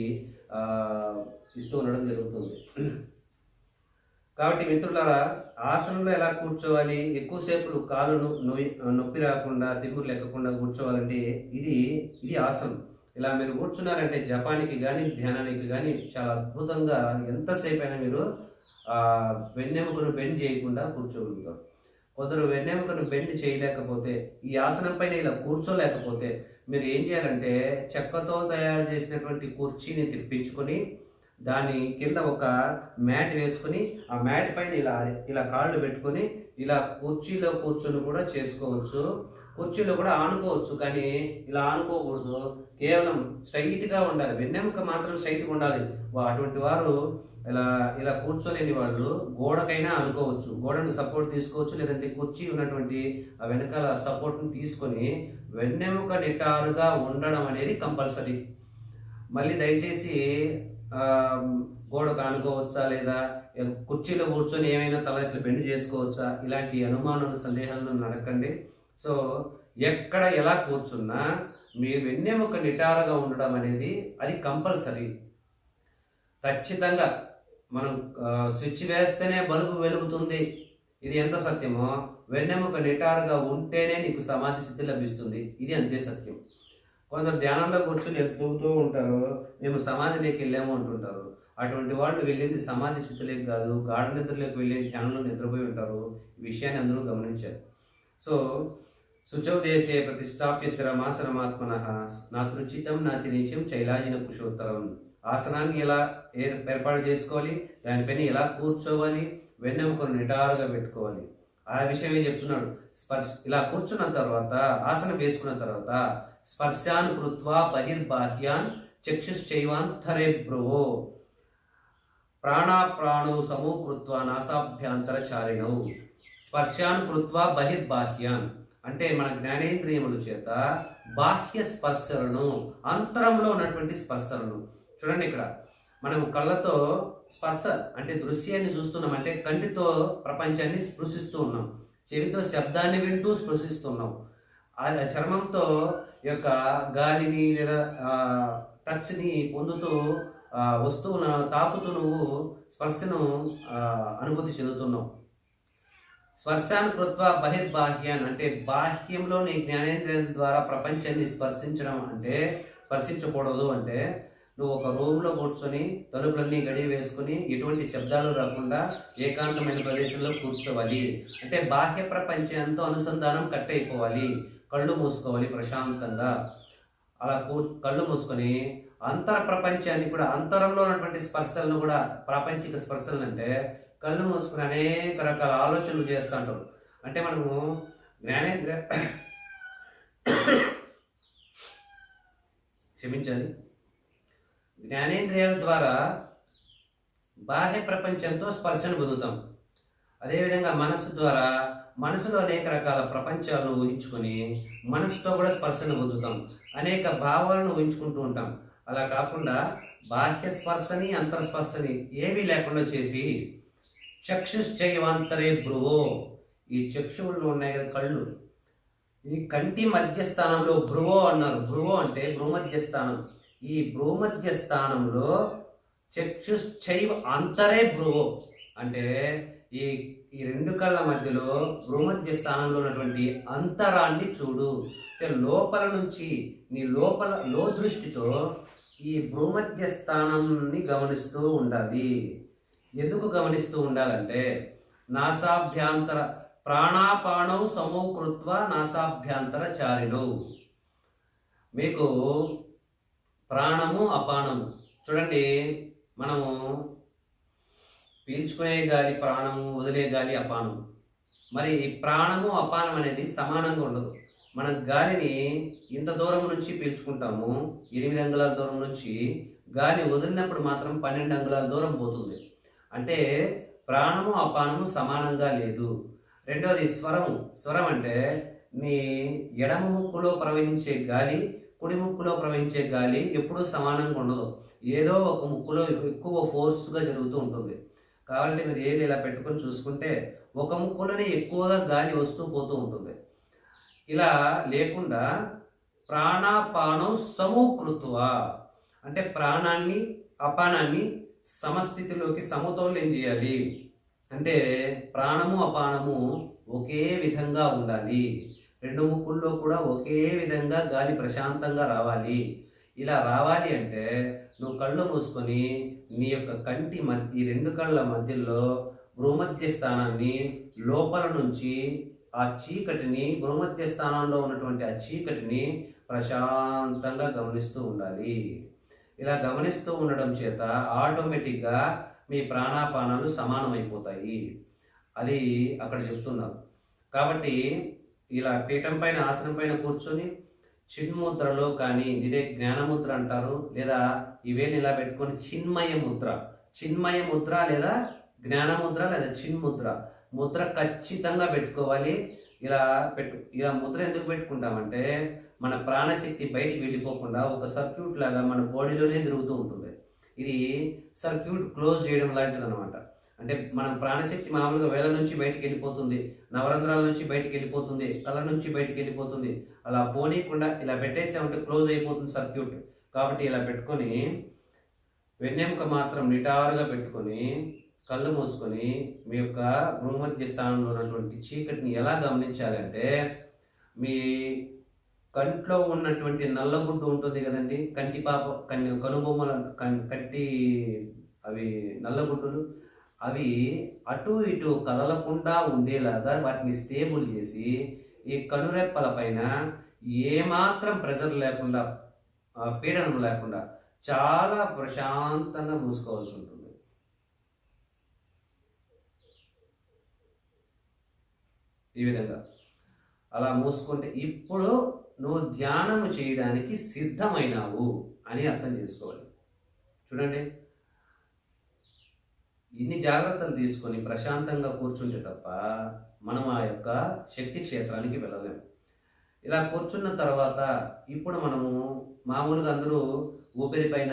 ఇస్తూ ఉండడం జరుగుతుంది. కాబట్టి మిత్రులారా, ఆసనంలో ఎలా కూర్చోవాలి, ఎక్కువసేపు కాలు నొప్పి రాకుండా, తిరుగురు లేకుండా కూర్చోవాలంటే ఇది ఆసనం. ఇలా మీరు కూర్చున్నారంటే జపానికి కానీ ధ్యానానికి కానీ చాలా అద్భుతంగా ఎంతసేపు అయినా మీరు వెన్నెముకను బెండ్ చేయకుండా కూర్చోగలుగుతారు. కొందరు వెన్నెముకను బెండ్ చేయలేకపోతే, ఈ ఆసనం పైన ఇలా కూర్చోలేకపోతే మీరు ఏం చేయాలంటే చెక్కతో తయారు చేసినటువంటి కుర్చీని తెప్పించుకొని దాని కింద ఒక మ్యాట్ వేసుకొని ఆ మ్యాట్ పైన ఇలా కాళ్ళు పెట్టుకొని ఇలా కుర్చీలో కూర్చొని కూడా చేసుకోవచ్చు. కుర్చీలో కూడా ఆనుకోవచ్చు, కానీ ఇలా ఆనుకోకూడదు. కేవలం స్ట్రైట్గా ఉండాలి, వెన్నెముక మాత్రం స్ట్రైట్గా ఉండాలి. అటువంటి వారు ఇలా కూర్చోలేని వాళ్ళు గోడకైనా అనుకోవచ్చు, గోడను సపోర్ట్ తీసుకోవచ్చు, లేదంటే కుర్చీ ఉన్నటువంటి ఆ వెనకాల సపోర్ట్ని తీసుకొని వెన్నెముక నిటారుగా ఉండడం అనేది కంపల్సరీ. మళ్ళీ దయచేసి గోడకు ఆనుకోవచ్చా లేదా కుర్చీలో కూర్చొని ఏమైనా తల ఇట్లా బెండ్ చేసుకోవచ్చా, ఇలాంటి అనుమానాలు సందేహాలను అడగండి. సో ఎక్కడ ఎలా కూర్చున్నా మీ వెన్నెముక నిటారుగా ఉండడం అనేది అది కంపల్సరీ. ఖచ్చితంగా మనం స్విచ్ వేస్తేనే బల్బు వెలుగుతుంది, ఇది ఎంత సత్యమో వెన్నెముక నిటారుగా ఉంటేనే నీకు సమాధి స్థితి లభిస్తుంది, ఇది అంతే సత్యం. కొందరు ధ్యానంలో కూర్చొని ఎత్తుతూ ఉంటారు, మేము సమాధిలోకి వెళ్ళాము అంటుంటారు. అటువంటి వాళ్ళు వెళ్ళేది సమాధి స్థితిలోకి కాదు, గాఢ నిద్రలోకి వెళ్ళి ధ్యానంలో నిద్రపోయి ఉంటారు. ఈ విషయాన్ని అందరూ గమనించారు. సో శుచౌ దేశే ప్రతిష్టాప్య స్థిరమాసనమాత్మనః నాతృచితం నాతినీచం చైలాజిన కుశోత్తరం. ఆసనాన్ని ఎలా ఏర్పాటు చేసుకోవాలి, దానిపైన ఎలా కూర్చోవాలి, వెన్నెముకను నిటారుగా పెట్టుకోవాలి, ఆ విషయమే చెప్తున్నాడు. ఇలా కూర్చున్న తర్వాత, ఆసనం వేసుకున్న తర్వాత స్పర్శాన్ కృత్వా బహిర్బాహ్యాన్ చక్షుశ్చైవాంతరే భ్రువో ప్రాణాప్రాణౌ సమూకృత్వా నాసాభ్యాంతర చారిణౌ. స్పర్శాన్ కృత్వా బహిర్బాహ్యాన్ అంటే మన జ్ఞానేంద్రియముల చేత బాహ్య స్పర్శలను, అంతరంలో ఉన్నటువంటి స్పర్శలను. చూడండి, ఇక్కడ మనం కళ్ళతో స్పర్శ అంటే దృశ్యాన్ని చూస్తున్నాం, అంటే కంటితో ప్రపంచాన్ని స్పృశిస్తూ ఉన్నాం, చెవితో శబ్దాన్ని వింటూ స్పృశిస్తున్నాం, చర్మంతో యొక్క గాలిని లేదా టచ్ని పొందుతూ వస్తువులను తాకుతూ నువ్వు స్పర్శను అనుభూతి చెందుతున్నావు. స్పర్శాన్ కృత్వా బహిర్బాహ్యాన్ అంటే బాహ్యంలోని జ్ఞానేంద్రియాల ద్వారా ప్రపంచాన్ని స్పర్శించడం, అంటే స్పర్శించకూడదు అంటే నువ్వు ఒక రూమ్లో కూర్చొని తలుపులన్నీ గడి వేసుకుని ఎటువంటి శబ్దాలు రాకుండా ఏకాంతమైన ప్రదేశంలో కూర్చోవాలి. అంటే బాహ్య ప్రపంచంతో అనుసంధానం కట్ అయిపోవాలి, కళ్ళు మూసుకోవాలి ప్రశాంతంగా. అలా కళ్ళు మూసుకొని అంతర ప్రపంచాన్ని కూడా, అంతరంలో ఉన్నటువంటి స్పర్శలను కూడా, ప్రాపంచిక స్పర్శలను అంటే కళ్ళు మూసుకుని అనేక రకాల ఆలోచనలు చేస్తూ ఉంటారు. అంటే మనము జ్ఞానేంద్రియ క్షమించాలి జ్ఞానేంద్రియాల ద్వారా బాహ్య ప్రపంచంతో స్పర్శను పొందుతాం. అదేవిధంగా మనస్సు ద్వారా మనసులో అనేక రకాల ప్రపంచాలను ఊహించుకొని మనసుతో కూడా స్పర్శను పొందుతాం, అనేక భావాలను ఊహించుకుంటూ ఉంటాం. అలా కాకుండా బాహ్య స్పర్శని అంతరస్పర్శని ఏమీ లేకుండా చేసి చక్షుశ్చైవాంతరే భ్రువో, ఈ చక్షువులు ఉన్నాయి కదా కళ్ళు, ఈ కంటి మధ్యస్థానంలో భ్రువో అన్నారు. భ్రువో అంటే భ్రూమధ్యస్థానం. ఈ భ్రూమధ్యస్థానంలో చక్షుశ్చైవ అంతరే భ్రువో అంటే ఈ రెండు కళ్ళ మధ్యలో భ్రూమధ్య స్థానంలో ఉన్నటువంటి అంతరాన్ని చూడు. అంటే లోపల నుంచి నీ లో దృష్టితో ఈ భ్రూమధ్య స్థానాన్ని గమనిస్తూ ఉండాలి. ఎందుకు గమనిస్తూ ఉండాలంటే నాసాభ్యాంతర ప్రాణాపానౌ సమూకృత్వ నాసాభ్యాంతర చారిణౌ. మీకు ప్రాణము అపానము చూడండి, మనము పీల్చుకునే గాలి ప్రాణము, వదిలే గాలి అపానం. మరి ప్రాణము అపానం అనేది సమానంగా ఉండదు. మనం గాలిని ఇంత దూరం నుంచి పీల్చుకుంటాము, 8 అంగుళాల దూరం నుంచి. గాలి వదిలినప్పుడు మాత్రం 12 అంగుళాల దూరం పోతుంది. అంటే ప్రాణము అపానము సమానంగా లేదు. రెండవది స్వరం అంటే నీ ఎడమ ముక్కులో ప్రవహించే గాలి కుడి ముక్కులో ప్రవహించే గాలి ఎప్పుడూ సమానంగా ఉండదు. ఏదో ఒక ముక్కులో ఎక్కువ ఫోర్స్గా జరుగుతూ ఉంటుంది. కాబట్టి మీరు ఏది ఇలా పెట్టుకొని చూసుకుంటే ఒక ముక్కులోనే ఎక్కువగా గాలి వస్తూ పోతూ ఉంటుంది. ఇలా లేకుండా ప్రాణాపానం సమకృత్వ అంటే ప్రాణాన్ని అపానాన్ని సమస్థితిలోకి సమతౌల్యం చేయాలి. అంటే ప్రాణము అపానము ఒకే విధంగా ఉండాలి. రెండు ముక్కుల్లో కూడా ఒకే విధంగా గాలి ప్రశాంతంగా రావాలి. ఇలా రావాలి అంటే నువ్వు కళ్ళు మూసుకొని నీ యొక్క కంటి ఈ రెండు కళ్ళ మధ్యలో భూమధ్య స్థానాన్ని లోపల నుంచి ఆ చీకటిని భూమధ్య స్థానంలో ఉన్నటువంటి ఆ చీకటిని ప్రశాంతంగా గమనిస్తూ ఉండాలి. ఇలా గమనిస్తూ ఉండడం చేత ఆటోమేటిక్గా మీ ప్రాణాపానాలు సమానమైపోతాయి. అది అక్కడ చెప్తున్నారు. కాబట్టి ఇలా పీఠం పైన ఆసనం పైన కూర్చొని చిన్ముద్రలో కానీ ఇదే జ్ఞానముద్ర అంటారు, లేదా ఇవేని ఇలా పెట్టుకొని చిన్మయ ముద్ర లేదా జ్ఞానముద్ర లేదా చిన్ముద్ర ముద్ర ఖచ్చితంగా పెట్టుకోవాలి. ఇలా ముద్ర ఎందుకు పెట్టుకుంటామంటే మన ప్రాణశక్తి బయటికి వెళ్ళిపోకుండా ఒక సర్క్యూట్ లాగా మన బాడీలోనే తిరుగుతూ ఉంటుంది. ఇది సర్క్యూట్ క్లోజ్ చేయడం లాంటిది అనమాట. అంటే మనం ప్రాణశక్తి మామూలుగా వేళ నుంచి బయటికి వెళ్ళిపోతుంది, నవరంధ్రాల నుంచి బయటికి వెళ్ళిపోతుంది, కళ్ళ నుంచి బయటికి వెళ్ళిపోతుంది. అలా పోనీయకుండా ఇలా పెట్టేసామంటే క్లోజ్ అయిపోతుంది సర్క్యూట్. కాబట్టి ఇలా పెట్టుకొని వెన్నెముక మాత్రం నిటారుగా పెట్టుకొని కళ్ళు మూసుకొని మీ యొక్క భూమధ్య స్థానంలో ఉన్నటువంటి చీకటిని ఎలా గమనించాలంటే మీ కంట్లో ఉన్నటువంటి నల్లగుడ్డు ఉంటుంది కదండి, కంటి పాప కనుబొమ్మల కంటి అవి నల్లగుడ్డులు అవి అటు ఇటు కదలకుండా ఉండేలాగా వాటిని స్టేబుల్ చేసి ఈ కనురెప్పల పైన ఏమాత్రం ప్రెషర్ లేకుండా పీడనం లేకుండా చాలా ప్రశాంతంగా మూసుకోవాల్సి ఉంటుంది. ఈ విధంగా అలా మూసుకుంటే ఇప్పుడు నువ్వు ధ్యానము చేయడానికి సిద్ధమైనావు అని అర్థం చేసుకోవాలి. చూడండి, ఇన్ని జాగ్రత్తలు తీసుకొని ప్రశాంతంగా కూర్చుంటే తప్ప మనం ఆ యొక్క శక్తి క్షేత్రానికి వెళ్ళలేము. ఇలా కూర్చున్న తర్వాత ఇప్పుడు మనము మామూలుగా అందరూ ఊపిరి పైన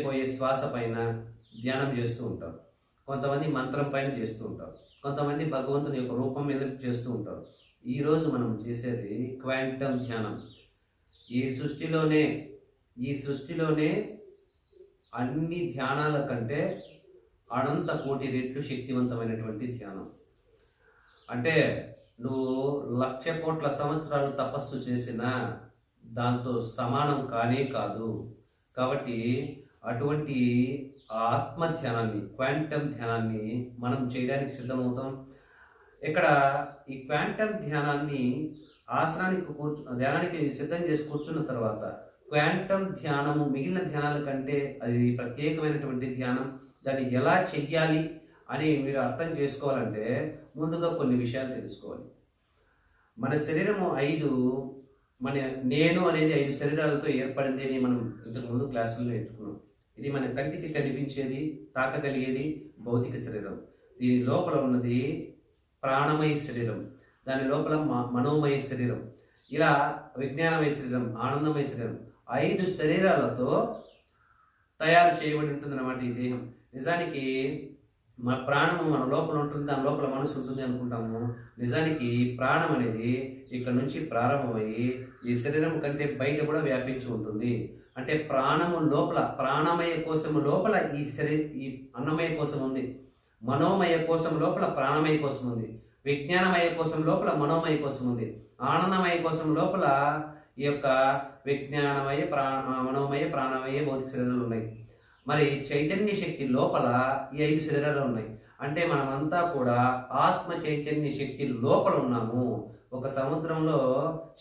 పోయే శ్వాస పైన ధ్యానం చేస్తూ ఉంటారు, కొంతమంది మంత్రం పైన చేస్తూ ఉంటారు, కొంతమంది భగవంతుని యొక్క రూపం మీద చేస్తూ ఉంటారు. ఈరోజు మనం చేసేది క్వాంటమ్ ధ్యానం. ఈ సృష్టిలోనే అన్ని ధ్యానాల కంటే అనంత కోటి రెట్లు శక్తివంతమైనటువంటి ధ్యానం. అంటే నువ్వు 1,00,000 కోట్ల సంవత్సరాలు తపస్సు చేసినా దాంతో సమానం కానే కాదు. కాబట్టి అటువంటి ఆత్మ ధ్యానాన్ని, క్వాంటమ్ ధ్యానాన్ని మనం చేయడానికి సిద్ధమవుతాం. ఇక్కడ ఈ క్వాంటమ్ ధ్యానాన్ని ధ్యానానికి సిద్ధం చేసి కూర్చున్న తర్వాత క్వాంటమ్ ధ్యానము మిగిలిన ధ్యానాల కంటే అది ప్రత్యేకమైనటువంటి ధ్యానం. దాన్ని ఎలా చెయ్యాలి అని మీరు అర్థం చేసుకోవాలంటే ముందుగా కొన్ని విషయాలు తెలుసుకోవాలి. మన శరీరము నేను అనేది 5 శరీరాలతో ఏర్పడింది అని మనం ఇంతకుముందు క్లాసుల్లో నేర్చుకున్నాం. ఇది మన కంటికి కనిపించేది, తాకగలిగేది భౌతిక శరీరం. దీని లోపల ఉన్నది ప్రాణమయ శరీరం, దాని లోపల మనోమయ శరీరం, ఇలా విజ్ఞానమయ శరీరం, ఆనందమయ శరీరం, 5 శరీరాలతో తయారు చేయబడి ఉంటుంది అన్నమాట ఈ దేహం. నిజానికి మన ప్రాణము మన లోపల ఉంటుంది, దాని లోపల మనసు ఉంటుంది అనుకుంటాము. నిజానికి ప్రాణం అనేది ఇక్కడ నుంచి ప్రారంభమయ్యి ఈ శరీరం కంటే బయట కూడా వ్యాపించి ఉంటుంది. అంటే ప్రాణము లోపల, ప్రాణమయ కోశము లోపల ఈ అన్నమయ కోశం ఉంది, మనోమయ కోశం లోపల ప్రాణమయ కోశం ఉంది, విజ్ఞానమయ కోశం లోపల మనోమయ కోశం ఉంది, ఆనందమయ కోశం లోపల ఈ యొక్క విజ్ఞానమయ మనోమయ ప్రాణమయ భౌతిక శరీరాలు ఉన్నాయి. మరి చైతన్య శక్తి లోపల ఈ 5 శరీరాలు ఉన్నాయి. అంటే మనమంతా కూడా ఆత్మ చైతన్య శక్తి లోపల ఉన్నాము. ఒక సముద్రంలో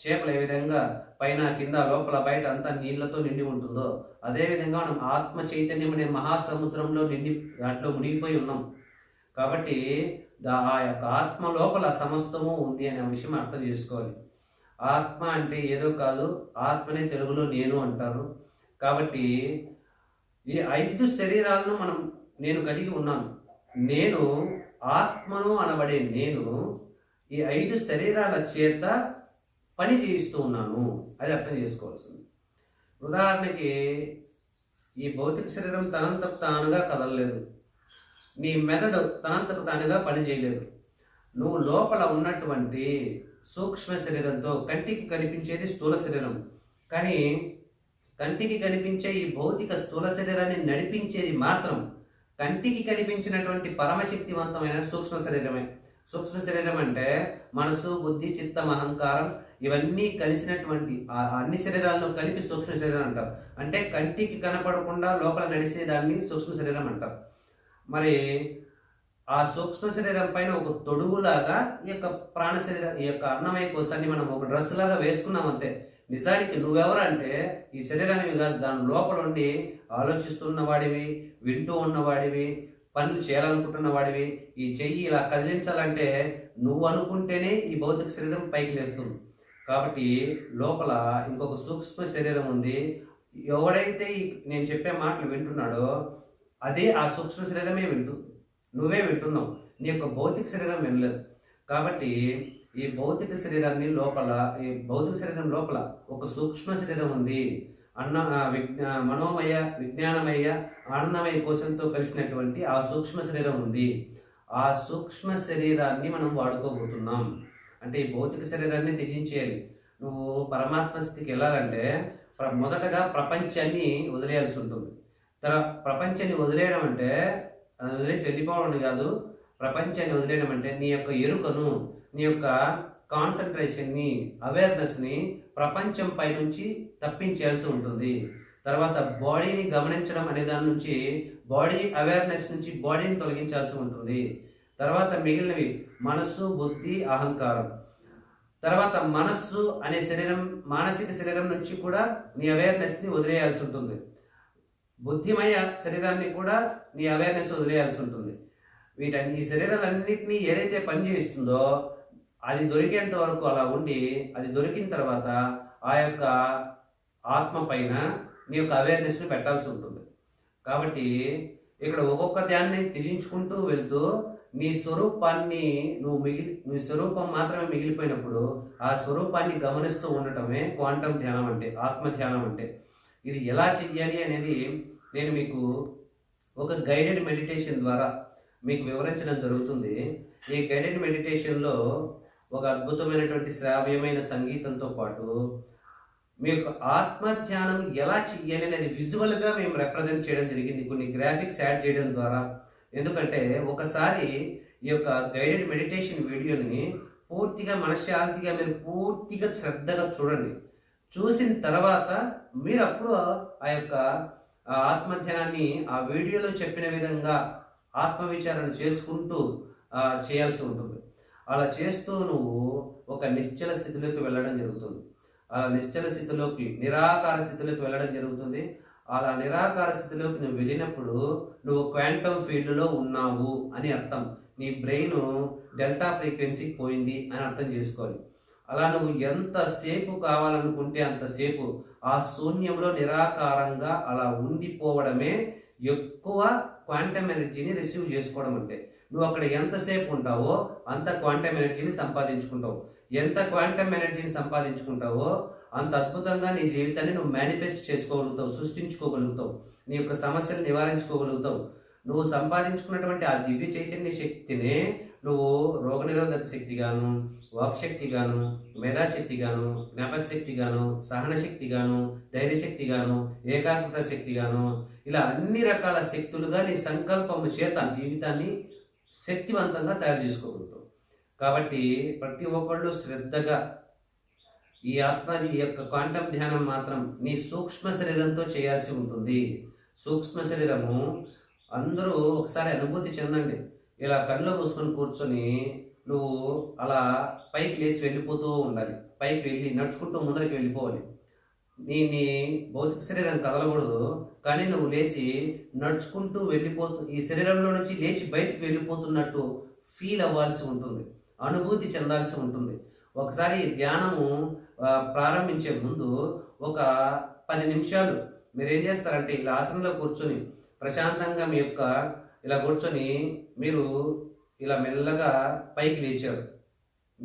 చేపలు ఏ విధంగా పైన కింద లోపల బయట అంతా నీళ్లతో నిండి ఉంటుందో అదేవిధంగా మనం ఆత్మ చైతన్యం అనే మహాసముద్రంలో దాంట్లో మునిగిపోయి ఉన్నాం. కాబట్టి ఆ యొక్క ఆత్మ లోపల సమస్తము ఉంది అనే విషయం అర్థం చేసుకోవాలి. ఆత్మ అంటే ఏదో కాదు, ఆత్మనే తెలుగులో నేను అంటారు. కాబట్టి ఈ 5 శరీరాలను నేను కలిగి ఉన్నాను. నేను ఆత్మను అనబడే నేను ఈ 5 శరీరాల చేత పని చేయిస్తూ ఉన్నాను. అది అర్థం చేసుకోవాల్సింది. ఉదాహరణకి ఈ భౌతిక శరీరం తనంతకు తానుగా కదలలేదు. నీ మెదడు తనంతకు తానుగా పని చేయలేదు. నువ్వు లోపల ఉన్నటువంటి సూక్ష్మ శరీరంతో, కంటికి కనిపించేది స్థూల శరీరం, కానీ కంటికి కనిపించే ఈ భౌతిక స్థూల శరీరాన్ని నడిపించేది మాత్రం కంటికి కనిపించినటువంటి పరమశక్తివంతమైన సూక్ష్మ శరీరమే. సూక్ష్మ శరీరం అంటే మనసు, బుద్ధి, చిత్తం, అహంకారం ఇవన్నీ కలిసినటువంటి అన్ని శరీరాలను కలిపి సూక్ష్మ శరీరం అంటారు. అంటే కంటికి కనపడకుండా లోపల నడిచేదాన్ని సూక్ష్మ శరీరం అంటారు. మరి ఆ సూక్ష్మ శరీరం పైన ఒక తొడుగులాగా ఈ యొక్క ప్రాణ శరీరం, ఈ యొక్క అన్నమయ కోశాన్ని మనం ఒక డ్రెస్ లాగా వేసుకున్నాం అంతే. నిజానికి నువ్వెవరంటే ఈ శరీరాన్ని కాదు, దాని లోపల ఉండి ఆలోచిస్తున్న వాడివి, వింటూ ఉన్నవాడివి, పనులు చేయాలనుకుంటున్న వాడివి. ఈ చెయ్యి ఇలా కదిలించాలంటే నువ్వు అనుకుంటేనే ఈ భౌతిక శరీరం పైకి లేస్తుంది. కాబట్టి లోపల ఇంకొక సూక్ష్మ శరీరం ఉంది. ఎవడైతే నేను చెప్పే మాటలు వింటున్నాడో అదే ఆ సూక్ష్మ శరీరమే వింటుంది. నువ్వే వింటున్నావు, నీ యొక్క భౌతిక శరీరం వినలేదు. కాబట్టి ఈ భౌతిక శరీరాన్ని లోపల, ఈ భౌతిక శరీరం లోపల ఒక సూక్ష్మ శరీరం ఉంది. మనోమయ, విజ్ఞానమయ, ఆనందమయ కోశంతో కలిసినటువంటి ఆ సూక్ష్మ శరీరం ఉంది. ఆ సూక్ష్మ శరీరాన్ని మనం వాడుకోబోతున్నాం. అంటే ఈ భౌతిక శరీరాన్ని త్యజించేయాలి. నువ్వు పరమాత్మ స్థితికి వెళ్ళాలంటే మొదటగా ప్రపంచాన్ని వదిలేయాల్సి ఉంటుంది. ప్రపంచాన్ని వదిలేయడం అంటే వదిలేసి వెళ్ళిపోవడం కాదు. ప్రపంచాన్ని వదిలేయడం అంటే నీ యొక్క ఎరుకను, నీ యొక్క కాన్సన్ట్రేషన్ని, అవేర్నెస్ని ప్రపంచం పై నుంచి తప్పించేయాల్సి ఉంటుంది. తర్వాత బాడీని గమనించడం అనే దాని నుంచి, బాడీ అవేర్నెస్ నుంచి బాడీని తొలగించాల్సి ఉంటుంది. తర్వాత మిగిలినవి మనస్సు, బుద్ధి, అహంకారం. తర్వాత మనస్సు అనే శరీరం, మానసిక శరీరం నుంచి కూడా నీ అవేర్నెస్ని వదిలేయాల్సి ఉంటుంది. బుద్ధిమయ శరీరాన్ని కూడా నీ అవేర్నెస్ వదిలేయాల్సి ఉంటుంది. ఈ శరీరాలన్నింటినీ ఏదైతే పని చేస్తుందో అది దొరికేంత వరకు అలా ఉండి, అది దొరికిన తర్వాత ఆ యొక్క ఆత్మ పైన నీ యొక్క అవేర్నెస్ని పెట్టాల్సి ఉంటుంది. కాబట్టి ఇక్కడ ఒక్కొక్క దాన్ని త్యజించుకుంటూ వెళ్తూ నీ స్వరూపాన్ని నీ స్వరూపం మాత్రమే మిగిలిపోయినప్పుడు ఆ స్వరూపాన్ని గమనిస్తూ ఉండటమే క్వాంటమ్ ధ్యానం అంటే, ఆత్మ ధ్యానం అంటే. ఇది ఎలా చెయ్యాలి అనేది నేను మీకు ఒక గైడెడ్ మెడిటేషన్ ద్వారా మీకు వివరించడం జరుగుతుంది. ఈ గైడెడ్ మెడిటేషన్లో ఒక అద్భుతమైనటువంటి శ్రావ్యమైన సంగీతంతో పాటు మీ యొక్క ఆత్మ ధ్యానం ఎలా చెయ్యాలి అనేది విజువల్గా మేము రిప్రజెంట్ చేయడం జరిగింది, కొన్ని గ్రాఫిక్స్ యాడ్ చేయడం ద్వారా. ఎందుకంటే ఒకసారి ఈ యొక్క గైడెడ్ మెడిటేషన్ వీడియోని పూర్తిగా మనశ్శాంతిగా మీరు పూర్తిగా శ్రద్ధగా చూడండి. చూసిన తర్వాత మీరు అప్పుడు ఆ యొక్క ఆత్మధ్యానాన్ని ఆ వీడియోలో చెప్పిన విధంగా ఆత్మవిచారణ చేసుకుంటూ చేయాల్సి ఉంటుంది. అలా చేస్తూ నువ్వు ఒక నిశ్చల స్థితిలోకి వెళ్ళడం జరుగుతుంది. అలా నిశ్చల స్థితిలోకి, నిరాకార స్థితిలోకి వెళ్ళడం జరుగుతుంది. అలా నిరాకార స్థితిలోకి నువ్వు వెళ్ళినప్పుడు నువ్వు క్వాంటమ్ ఫీల్డ్లో ఉన్నావు అని అర్థం. నీ బ్రెయిన్ డెల్టా ఫ్రీక్వెన్సీకి పోయింది అని అర్థం చేసుకోవాలి. అలా నువ్వు ఎంతసేపు కావాలనుకుంటే అంతసేపు ఆ శూన్యంలో నిరాకారంగా అలా ఉండిపోవడమే ఎక్కువ క్వాంటమ్ ఎనర్జీని రిసీవ్ చేసుకోవడం అంటే. నువ్వు అక్కడ ఎంతసేపు ఉంటావో అంత క్వాంటమ్ ఎనర్జీని సంపాదించుకుంటావు. ఎంత క్వాంటమ్ ఎనర్జీని సంపాదించుకుంటావో అంత అద్భుతంగా నీ జీవితాన్ని నువ్వు మేనిఫెస్ట్ చేసుకోగలుగుతావు, సృష్టించుకోగలుగుతావు, నీ యొక్క సమస్యలు నివారించుకోగలుగుతావు. నువ్వు సంపాదించుకున్నటువంటి ఆ దివ్య చైతన్య శక్తినే నువ్వు రోగనిరోధక శక్తిగాను, వాక్శక్తిగాను, మేధాశక్తిగాను, జ్ఞాపక శక్తిగాను, సహన శక్తిగాను, ధైర్యశక్తిగాను, ఏకాగ్రత శక్తిగాను, ఇలా అన్ని రకాల శక్తులుగా నీ సంకల్పము చేత జీవితాన్ని శక్తివంతంగా తయారు చేసుకోగలుగుతావు. కాబట్టి ప్రతి ఒక్కళ్ళు శ్రద్ధగా ఈ యొక్క క్వాంటమ్ ధ్యానం మాత్రం నీ సూక్ష్మ శరీరంతో చేయాల్సి ఉంటుంది. సూక్ష్మ శరీరము అందరూ ఒకసారి అనుభూతి చెందండి. ఇలా కళ్ళు మూసుకొని కూర్చొని నువ్వు అలా పైకి లేచి వెళ్ళిపోతూ ఉండాలి. పైకి వెళ్ళి నడుచుకుంటూ ముందరికి వెళ్ళిపోవాలి. నీ భౌతిక శరీరం కదలకూడదు, కానీ నువ్వు లేచి నడుచుకుంటూ ఈ శరీరంలో నుంచి లేచి బయటికి వెళ్ళిపోతున్నట్టు ఫీల్ అవ్వాల్సి ఉంటుంది, అనుభూతి చెందాల్సి ఉంటుంది. ఒకసారి ధ్యానము ప్రారంభించే ముందు ఒక 10 నిమిషాలు మీరు ఏం చేస్తారంటే ఇలా ఆసనంలో కూర్చొని ప్రశాంతంగా ఇలా కూర్చొని మీరు ఇలా మెల్లగా పైకి లేచారు.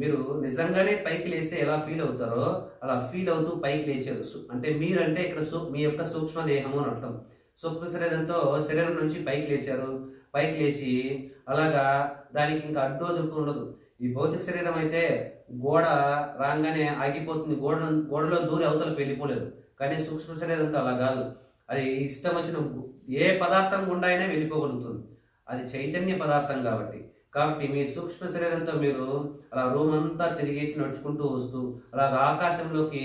మీరు నిజంగానే పైకి లేస్తే ఎలా ఫీల్ అవుతారో అలా ఫీల్ అవుతూ పైకి లేచారు. అంటే మీరంటే ఇక్కడ మీ యొక్క సూక్ష్మ దేహము అని అర్థం. సూక్ష్మ శరీరంతో శరీరం నుంచి పైకి లేచారు. పైకి లేచి అలాగా దానికి ఇంకా అడ్డు అదుపు ఉండదు. ఈ భౌతిక శరీరం అయితే గోడ రాగానే ఆగిపోతుంది. గోడలో దూరి అవతలకు వెళ్ళిపోలేదు. కానీ సూక్ష్మ శరీరంతో అలా కాదు. అది ఇష్టం వచ్చిన ఏ పదార్థం గుండా అయినా వెళ్ళిపోగలుగుతుంది. అది చైతన్య పదార్థం కాబట్టి మీ సూక్ష్మ శరీరంతో మీరు అలా రూమ్ అంతా తిరిగేసి నడుచుకుంటూ వస్తూ అలాగ ఆకాశంలోకి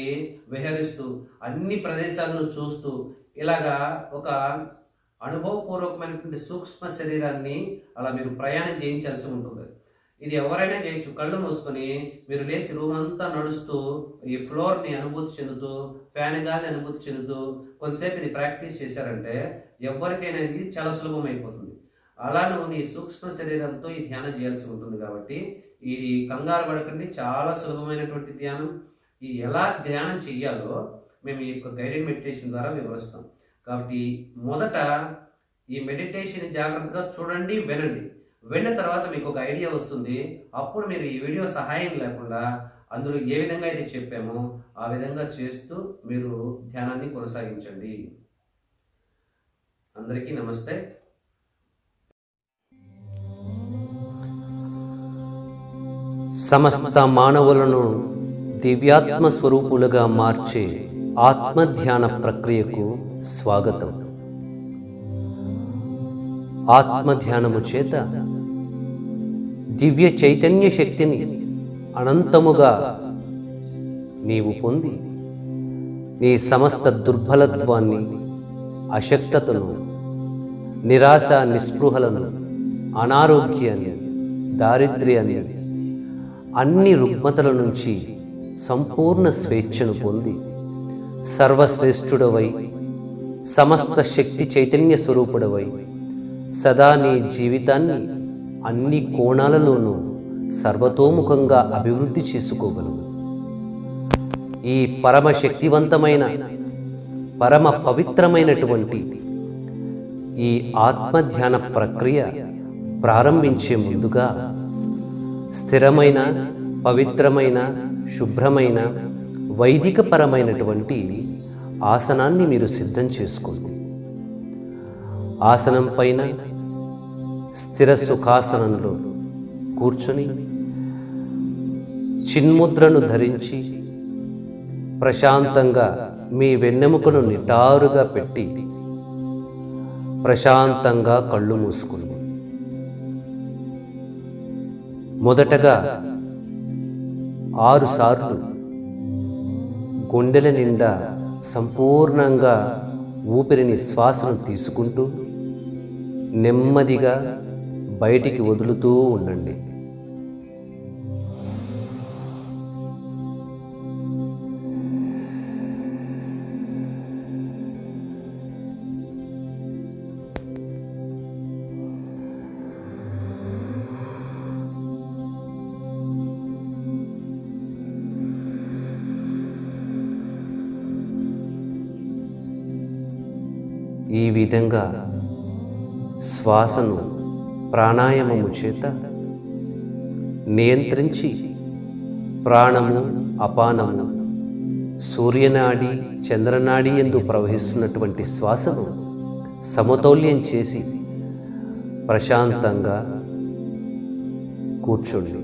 విహరిస్తూ అన్ని ప్రదేశాలను చూస్తూ ఇలాగా ఒక అనుభవపూర్వకమైనటువంటి సూక్ష్మ శరీరాన్ని అలా మీరు ప్రయాణం చేయించాల్సి ఉంటుంది. ఇది ఎవరైనా చేయొచ్చు. కళ్ళు మూసుకొని మీరు లేచి రూమ్ అంతా నడుస్తూ ఈ ఫ్లోర్ని అనుభూతి చెందుతూ ఫ్యాన్ గాలి అనుభూతి చెందుతూ కొంతసేపు ఇది ప్రాక్టీస్ చేశారంటే ఎవరికైనా ఇది చాలా సులభం అయిపోతుంది. అలా నువ్వు నీ సూక్ష్మ శరీరంతో ఈ ధ్యానం చేయాల్సి ఉంటుంది. కాబట్టి ఇది కంగారు పడకండి, చాలా సులభమైనటువంటి ధ్యానం. ఈ ఎలా ధ్యానం చెయ్యాలో మేము ఈ యొక్క గైడెడ్ మెడిటేషన్ ద్వారా వివరిస్తాం. కాబట్టి మొదట ఈ మెడిటేషన్ జాగ్రత్తగా చూడండి, వినండి. విన్న తర్వాత మీకు ఒక ఐడియా వస్తుంది. అప్పుడు మీరు ఈ వీడియో సహాయం లేకుండా అందులో ఏ విధంగా అయితే చెప్పామో ఆ విధంగా చేస్తూ మీరు ధ్యానాన్ని కొనసాగించండి. అందరికీ నమస్తే. సమస్త మానవులను దివ్యాత్మ స్వరూపులుగా మార్చే ఆత్మధ్యాన ప్రక్రియకు స్వాగతం. ఆత్మధ్యానము చేత దివ్య చైతన్య శక్తిని అనంతముగా నీవు పొంది నీ సమస్త దుర్బలత్వాన్ని, అశక్తతను, నిరాశ నిస్పృహలను, అనారోగ్యాన్ని, దారిద్ర్యాన్ని, అన్ని రుగ్మతల నుంచి సంపూర్ణ స్వేచ్ఛను పొంది సర్వశ్రేష్ఠుడవై సమస్త శక్తి చైతన్య స్వరూపుడవై సదా నీ జీవితాన్ని అన్ని కోణాలలోనూ సర్వతోముఖంగా అభివృద్ధి చేసుకోగలవు. ఈ పరమ శక్తివంతమైన, పరమ పవిత్రమైనటువంటి ఈ ఆత్మధ్యాన ప్రక్రియ ప్రారంభించే ముందుగా స్థిరమైన, పవిత్రమైన, శుభ్రమైన, వైదికపరమైనటువంటి ఆసనాన్ని మీరు సిద్ధం చేసుకోండి. ఆసనం పైన స్థిర సుఖాసనంలో కూర్చొని చిన్ముద్రను ధరించి ప్రశాంతంగా మీ వెన్నెముకను నిటారుగా పెట్టి ప్రశాంతంగా కళ్ళు మూసుకోండి. మొదటగా 6 సార్లు గుండెల నిండా సంపూర్ణంగా ఊపిరిని, శ్వాసను తీసుకుంటూ నెమ్మదిగా బయటికి వదులుతూ ఉండండి. ఈ విధంగా శ్వాసను ప్రాణాయామము చేత నియంత్రించి ప్రాణము, అపానము, సూర్యనాడి, చంద్రనాడి యందు ప్రవహిస్తున్నటువంటి శ్వాసను సమతౌల్యం చేసి ప్రశాంతంగా కూర్చోండి.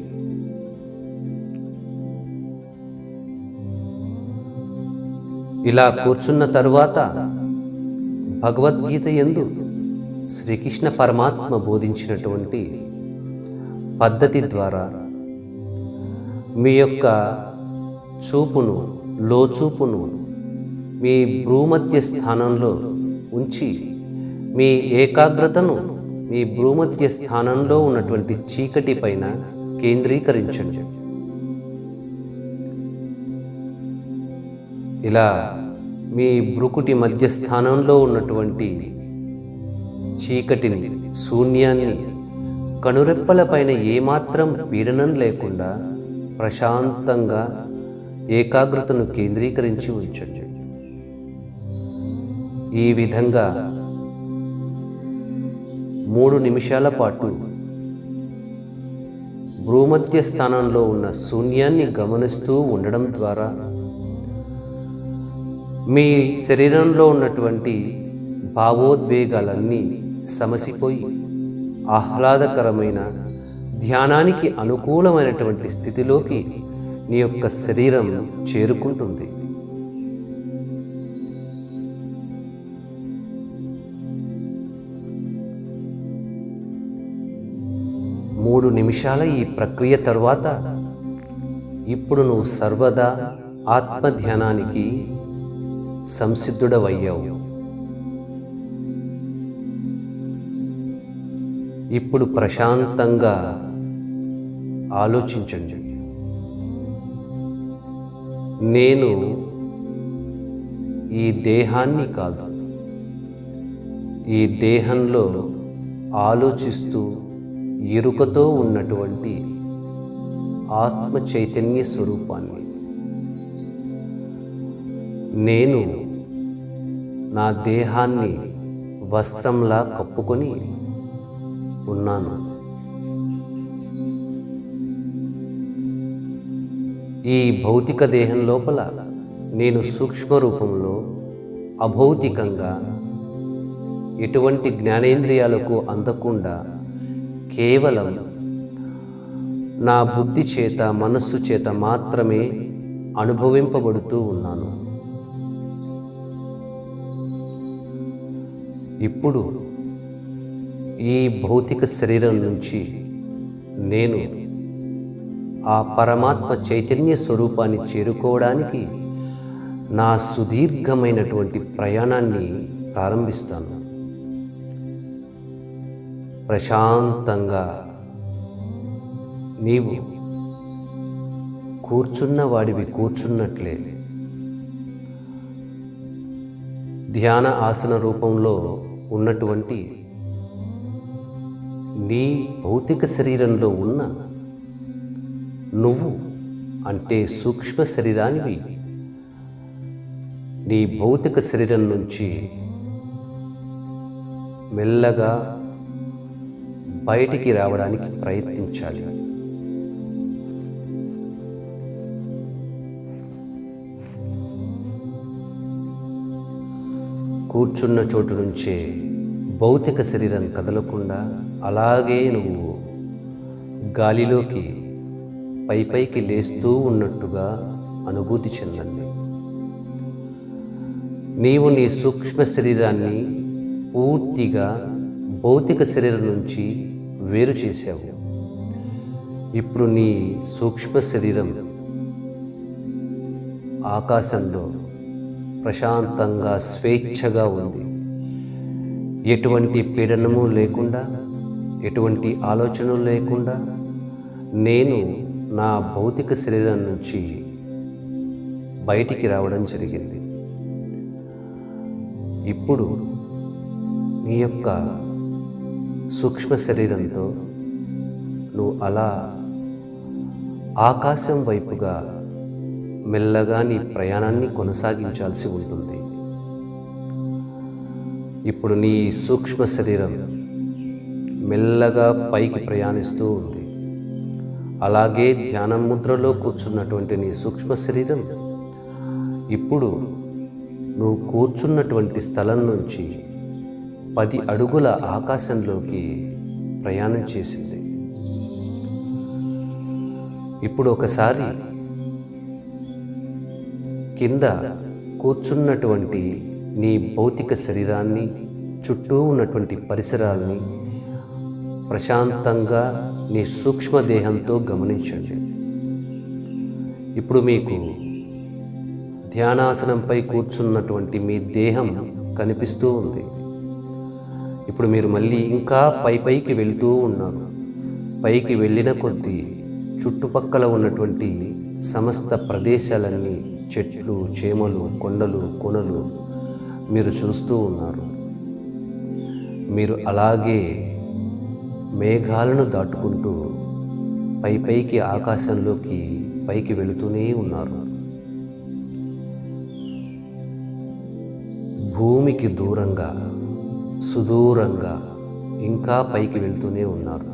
ఇలా కూర్చున్న తరువాత భగవద్గీత యందు శ్రీకృష్ణ పరమాత్మ బోధించినటువంటి పద్ధతి ద్వారా మీ యొక్క చూపును, లోచూపును మీ భ్రూమధ్య స్థానంలో ఉంచి మీ ఏకాగ్రతను మీ భ్రూమధ్య స్థానంలో ఉన్నటువంటి చీకటి పైన కేంద్రీకరించండి. ఇలా మీ భ్రుకుటి మధ్యస్థానంలో ఉన్నటువంటి చీకటిని, శూన్యాన్ని కనురెప్పల పైన ఏమాత్రం పీడనం లేకుండా ప్రశాంతంగా ఏకాగ్రతను కేంద్రీకరించి ఉంచండి. ఈ విధంగా 3 నిమిషాల పాటు భ్రూమధ్య స్థానంలో ఉన్న శూన్యాన్ని గమనిస్తూ ఉండడం ద్వారా మీ శరీరంలో ఉన్నటువంటి భావోద్వేగాలన్నీ సమసిపోయి ఆహ్లాదకరమైన ధ్యానానికి అనుకూలమైనటువంటి స్థితిలోకి నీ యొక్క శరీరం చేరుకుంటుంది. మూడు నిమిషాల ఈ ప్రక్రియ తరువాత ఇప్పుడు నువ్వు సర్వదా ఆత్మధ్యానానికి సంసిద్ధుడవయ్యావు. ఇప్పుడు ప్రశాంతంగా ఆలోచించండి. నేను ఈ దేహాన్ని కాదు, ఈ దేహంలో ఆలోచిస్తూ ఎరుకతో ఉన్నటువంటి ఆత్మ చైతన్య స్వరూపాన్ని. నేను నా దేహాన్ని వస్త్రంలా కప్పుకొని ఉన్నాను. ఈ భౌతిక దేహం లోపల నేను సూక్ష్మ రూపంలో అభౌతికంగా ఎటువంటి జ్ఞానేంద్రియాలకు అందకుండా కేవలం నా బుద్ధి చేత మనస్సు చేత మాత్రమే అనుభవింపబడుతూ ఉన్నాను. ఇప్పుడు ఈ భౌతిక శరీరం నుంచి నేను ఆ పరమాత్మ చైతన్య స్వరూపాన్ని చేరుకోవడానికి నా సుదీర్ఘమైనటువంటి ప్రయాణాన్ని ప్రారంభిస్తాను. ప్రశాంతంగా నీవు కూర్చున్న వాడివి కూర్చున్నట్లే ధ్యాన ఆసన రూపంలో ఉన్నటువంటి నీ భౌతిక శరీరంలో ఉన్న నువ్వు అంటే సూక్ష్మ శరీరానివి నీ భౌతిక శరీరం నుంచి మెల్లగా బయటికి రావడానికి ప్రయత్నించాలి. కూర్చున్న చోటు నుంచే భౌతిక శరీరం కదలకుండా అలాగే నువ్వు గాలిలోకి పైకి లేస్తూ ఉన్నట్టుగా అనుభూతి చెందండి. నీవు నీ సూక్ష్మ శరీరాన్ని పూర్తిగా భౌతిక శరీరం నుంచి వేరు చేశావు. ఇప్పుడు నీ సూక్ష్మ శరీరం ఆకాశంలో ప్రశాంతంగా స్వేచ్ఛగా ఉంది. ఎటువంటి పీడనము లేకుండా, ఎటువంటి ఆలోచనలు లేకుండా నేను నా భౌతిక శరీరం నుంచి బయటికి రావడం జరిగింది. ఇప్పుడు నీ యొక్క సూక్ష్మ శరీరంతో నువ్వు అలా ఆకాశం వైపుగా మెల్లగా నీ ప్రయాణాన్ని కొనసాగించాల్సి ఉంటుంది. ఇప్పుడు నీ సూక్ష్మ శరీరం మెల్లగా పైకి ప్రయాణిస్తూ ఉంది. అలాగే ధ్యాన ముద్రలో కూర్చున్నటువంటి నీ సూక్ష్మ శరీరం ఇప్పుడు నువ్వు కూర్చున్నటువంటి స్థలం నుంచి 10 అడుగుల ఆకాశంలోకి ప్రయాణం చేసింది. ఇప్పుడు ఒకసారి కింద కూర్చున్నటువంటి నీ భౌతిక శరీరాన్ని, చుట్టూ ఉన్నటువంటి పరిసరాలని ప్రశాంతంగా నీ సూక్ష్మదేహంతో గమనించండి. ఇప్పుడు మీకు ధ్యానాసనంపై కూర్చున్నటువంటి మీ దేహం కనిపిస్తూ ఉంది. ఇప్పుడు మీరు మళ్ళీ ఇంకా పైకి వెళ్తూ ఉన్నారు. పైకి వెళ్ళిన కొద్దీ చుట్టుపక్కల ఉన్నటువంటి సమస్త ప్రదేశాలన్నీ చెట్లు, చేమలు, కొండలు, కొనలు మీరు చూస్తూ ఉన్నారు. మీరు అలాగే మేఘాలను దాటుకుంటూ పైకి ఆకాశంలోకి పైకి వెళుతూనే ఉన్నారు. భూమికి దూరంగా, సుదూరంగా ఇంకా పైకి వెళ్తూనే ఉన్నారు.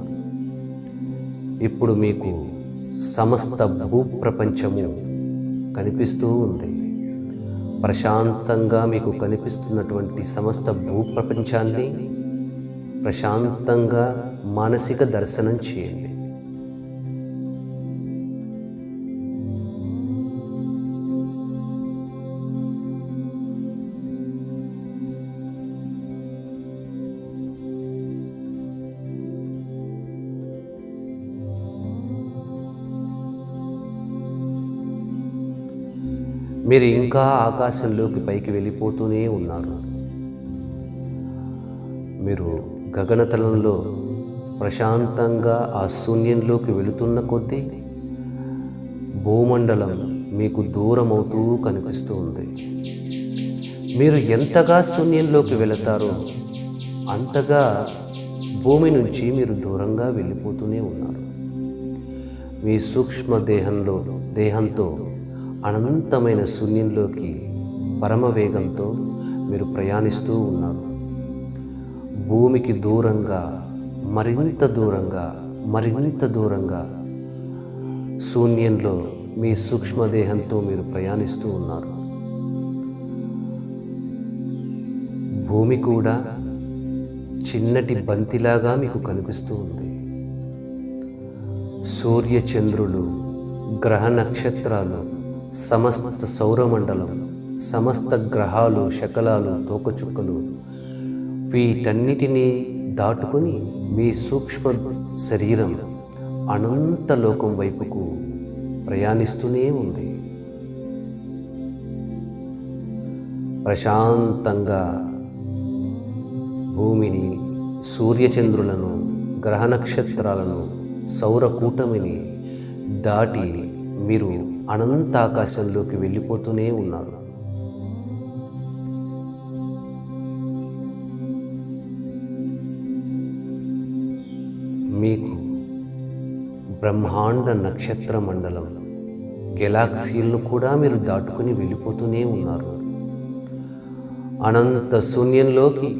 ఇప్పుడు మీకు సమస్త భూప్రపంచము కనిపిస్తూ ఉంది. ప్రశాంతంగా మీకు కనిపిస్తున్నటువంటి సమస్త భూప్రపంచాన్ని ప్రశాంతంగా మానసిక దర్శనం చేయండి. మీరు ఇంకా ఆకాశంలోకి పైకి వెళ్ళిపోతూనే ఉన్నారు. మీరు గగనతలంలో ప్రశాంతంగా ఆ శూన్యంలోకి వెళుతున్న కొద్దీ భూమండలం మీకు దూరమవుతూ కనిపిస్తూ ఉంది. మీరు ఎంతగా శూన్యంలోకి వెళతారో అంతగా భూమి నుంచి మీరు దూరంగా వెళ్ళిపోతూనే ఉన్నారు. మీ సూక్ష్మ దేహంతో అనంతమైన శూన్యంలోకి పరమవేగంతో మీరు ప్రయాణిస్తూ ఉన్నారు. భూమికి దూరంగా, మరింత దూరంగా, మరింత దూరంగా శూన్యంలో మీ సూక్ష్మదేహంతో మీరు ప్రయాణిస్తూ ఉన్నారు. భూమి కూడా చిన్నటి బంతిలాగా మీకు కనిపిస్తూ ఉంది. సూర్య చంద్రులు, గ్రహ నక్షత్రాలు, సమస్త సౌరమండలం, సమస్త గ్రహాలు, శకలాలు, తోకచుక్కలు వీటన్నిటినీ దాటుకొని మీ సూక్ష్మ శరీరం అనంత లోకం వైపుకు ప్రయాణిస్తూనే ఉంది. ప్రశాంతంగా భూమిని, సూర్యచంద్రులను, గ్రహ నక్షత్రాలను, సౌరకూటమిని దాటి మీరు అనంత ఆకాశంలోకి వెళ్ళిపోతూనే ఉన్నారు. మీకు బ్రహ్మాండ నక్షత్ర మండలం, గెలాక్సీలను కూడా మీరు దాటుకుని వెళ్ళిపోతూనే ఉన్నారు. అనంత శూన్యంలోకి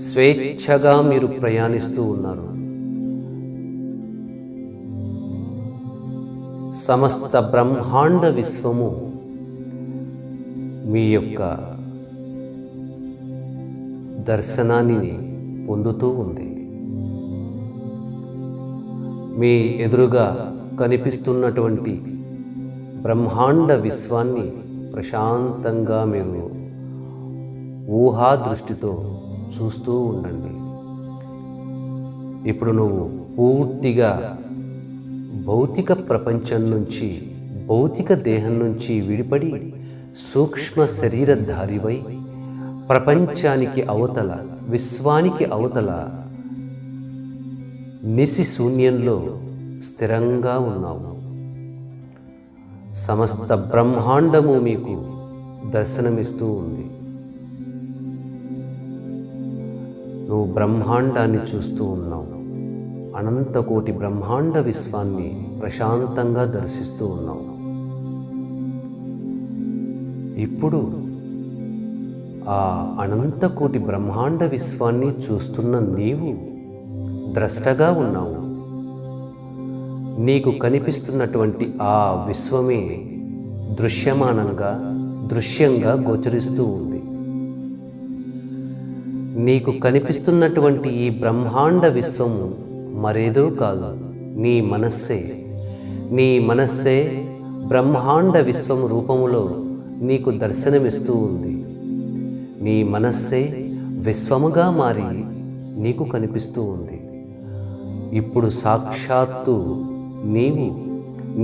స్వేచ్ఛగా మీరు ప్రయాణిస్తూ ఉన్నారు. సమస్త బ్రహ్మాండ విశ్వము మీ యొక్క దర్శనాన్ని పొందుతూ ఉంది. మీ ఎదురుగా కనిపిస్తున్నటువంటి బ్రహ్మాండ విశ్వాన్ని ప్రశాంతంగా మీరు ఊహా దృష్టితో చూస్తూ ఉండండి. ఇప్పుడు నువ్వు పూర్తిగా భౌతిక ప్రపంచం నుంచి, భౌతిక దేహం నుంచి విడిపడి సూక్ష్మ శరీరధారివై ప్రపంచానికి అవతల, విశ్వానికి అవతల నిసి శూన్యంలో స్థిరంగా ఉన్నావు. సమస్త బ్రహ్మాండము మీకు దర్శనమిస్తూ ఉంది. నువ్వు బ్రహ్మాండాన్ని చూస్తూ ఉన్నావు. అనంతకోటి బ్రహ్మాండ విశ్వాన్ని ప్రశాంతంగా దర్శిస్తూ ఉన్నావు. ఇప్పుడు ఆ అనంతకోటి బ్రహ్మాండ విశ్వాన్ని చూస్తున్న నీవు ద్రష్టగా ఉన్నావు. నీకు కనిపిస్తున్నటువంటి ఆ విశ్వమే దృశ్యంగా గోచరిస్తూ ఉంది. నీకు కనిపిస్తున్నటువంటి ఈ బ్రహ్మాండ విశ్వము మరేదో కాదు, నీ మనస్సే. నీ మనస్సే బ్రహ్మాండ విశ్వం రూపములో నీకు దర్శనమిస్తూ ఉంది. నీ మనస్సే విశ్వముగా మారి నీకు కనిపిస్తూ ఉంది. ఇప్పుడు సాక్షాత్తు నీవు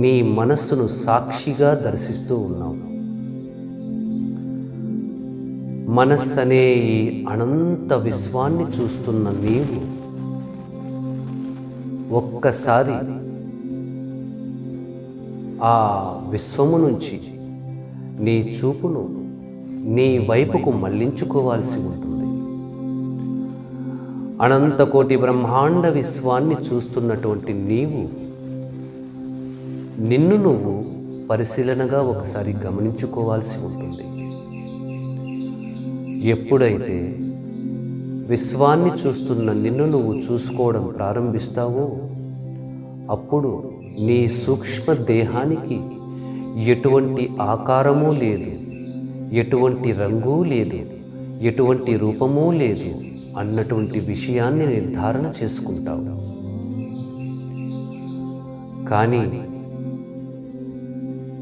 నీ మనస్సును సాక్షిగా దర్శిస్తూ ఉన్నావు. మనస్సనే ఈ అనంత విశ్వాన్ని చూస్తున్న నీవు ఒక్కసారి ఆ విశ్వము నుంచి నీ చూపును నీ వైపుకు మళ్లించుకోవాల్సి ఉంటుంది. అనంతకోటి బ్రహ్మాండ విశ్వాన్ని చూస్తున్నటువంటి నీవు నిన్ను నువ్వు పరిశీలనగా ఒకసారి గమనించుకోవాల్సి ఉంటుంది. ఎప్పుడైతే విశ్వాన్ని చూస్తున్న నిన్ను నువ్వు చూసుకోవడం ప్రారంభిస్తావో అప్పుడు నీ సూక్ష్మ దేహానికి ఎటువంటి ఆకారము లేదు, ఎటువంటి రంగు లేదు, ఎటువంటి రూపము లేదు అన్నటువంటి విషయాన్ని నిర్ధారణ చేసుకుంటావు. కానీ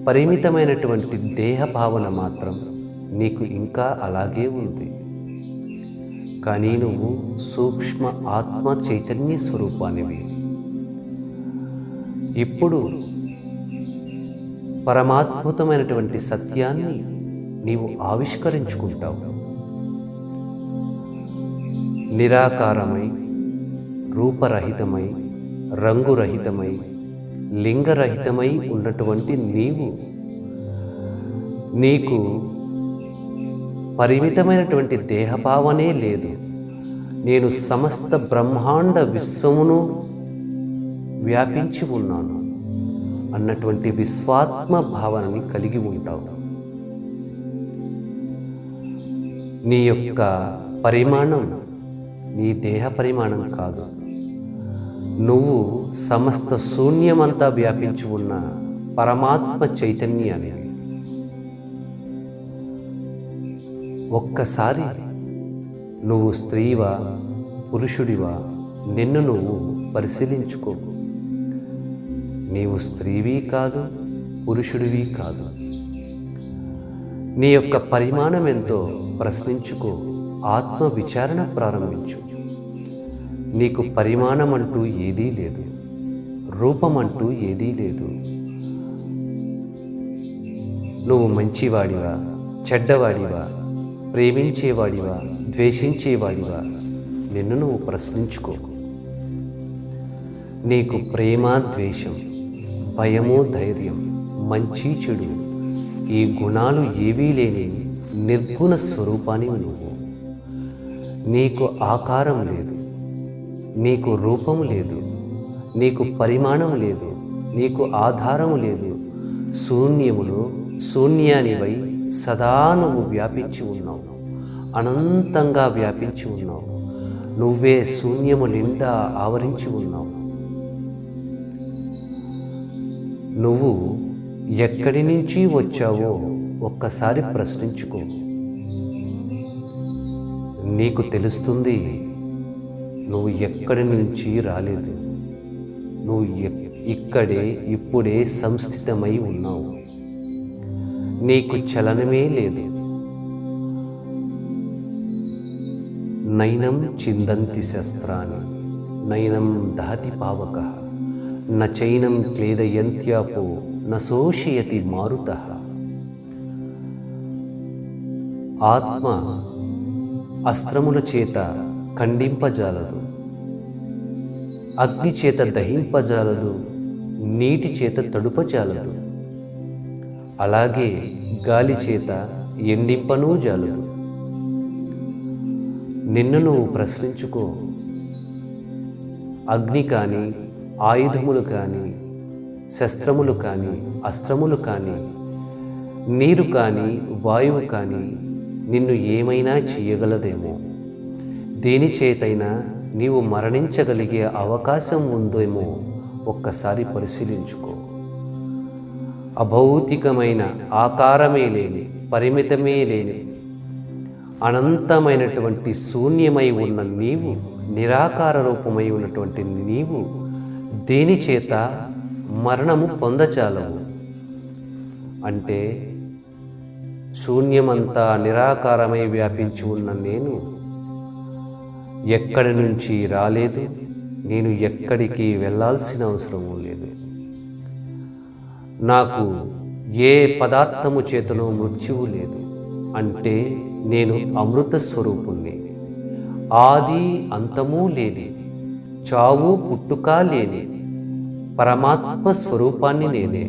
పరిమితమైనటువంటి దేహ భావన మాత్రం నీకు ఇంకా అలాగే ఉంది. కానీ నువ్వు సూక్ష్మ ఆత్మ చైతన్య స్వరూపానివి. ఇప్పుడు పరమాద్భుతమైనటువంటి సత్యాన్ని నీవు ఆవిష్కరించుకుంటావు. నిరాకారమై, రూపరహితమై, రంగురహితమై, లింగరహితమై ఉన్నటువంటి నీకు పరిమితమైనటువంటి దేహభావనే లేదు. నేను సమస్త బ్రహ్మాండ విశ్వమును వ్యాపించి ఉన్నాను అన్నటువంటి విశ్వాత్మ భావనని కలిగి ఉంటావు. నీ యొక్క పరిమాణం నీ దేహ పరిమాణం కాదు. నువ్వు సమస్త శూన్యమంతా వ్యాపించి ఉన్న పరమాత్మ చైతన్యానివి. ఒక్కసారి నువ్వు స్త్రీవా పురుషుడివా నిన్ను నువ్వు పరిశీలించుకో. నీవు స్త్రీవి కాదు, పురుషుడివి కాదు. నీ యొక్క పరిమాణం ఎంతో ప్రశ్నించుకో. ఆత్మ విచారణ ప్రారంభించు. నీకు పరిమాణం అంటూ ఏదీ లేదు, రూపం అంటూ ఏదీ లేదు. నువ్వు మంచివాడివా, చెడ్డవాడివా, ప్రేమించేవాడివా, ద్వేషించేవాడివా నిన్ను నువ్వు ప్రశ్నించుకో. నీకు ప్రేమ, ద్వేషం, భయము, ధైర్యం, మంచి, చెడు ఈ గుణాలు ఏవీ లేని నిర్గుణ స్వరూపానివి నువ్వు. నీకు ఆకారం లేదు, నీకు రూపం లేదు, నీకు పరిమాణం లేదు, నీకు ఆధారం లేదు. శూన్యములో శూన్యానివై సదా నువ్వు వ్యాపించి ఉన్నావు, అనంతంగా వ్యాపించి ఉన్నావు. నువ్వే శూన్యము నిండా ఆవరించి ఉన్నావు. నువ్వు ఎక్కడి నుంచి వచ్చావో ఒక్కసారి ప్రశ్నించుకో. నీకు తెలుస్తుంది నువ్వు ఎక్కడి నుంచి రాలేదు. నువ్వు ఇక్కడే ఇప్పుడే సంస్థితమై ఉన్నావు. నీకు చలనమే లేదు. నైనం చిందంతి శస్త్రాన్ని నైనం దహతి పావకః న చైనం క్లేదయంత్యాపో న శోషయతి మారుతః. ఆత్మ అస్త్రముల చేత ఖండింపజాలదు, అగ్ని చేత దహింపజాలదు, నీటి చేత తడుపజాలదు, అలాగే గాలి చేత ఎండింపనూ జాలదు. నిన్ను నువ్వు ప్రశ్నించుకో. అగ్ని కానీ, ఆయుధములు కానీ, శస్త్రములు కానీ, అస్త్రములు కానీ, నీరు కానీ, వాయువు కానీ నిన్ను ఏమైనా చేయగలదేమో? దేని చేతైనా నీవు మరణించగలిగే అవకాశం ఉందేమో ఒక్కసారి పరిశీలించుకో. అభౌతికమైన ఆకారమే లేని, పరిమితమే లేని, అనంతమైనటువంటి శూన్యమై ఉన్న నీవు, నిరాకార రూపమై ఉన్నటువంటి నీవు దేని చేత మరణము పొందచాలవు? అంటే శూన్యమంతా నిరాకారమై వ్యాపించి ఉన్న నేను ఎక్కడి నుంచి రాలేదు, నేను ఎక్కడికి వెళ్ళాల్సిన అవసరము లేదు. నాకు ఏ పదార్థము చేతనో మృత్యువు లేదు. అంటే నేను అమృత స్వరూపుణ్ణి, ఆది అంతమూ లేని, చావు పుట్టుక లేని పరమాత్మ స్వరూపాన్ని నేనే.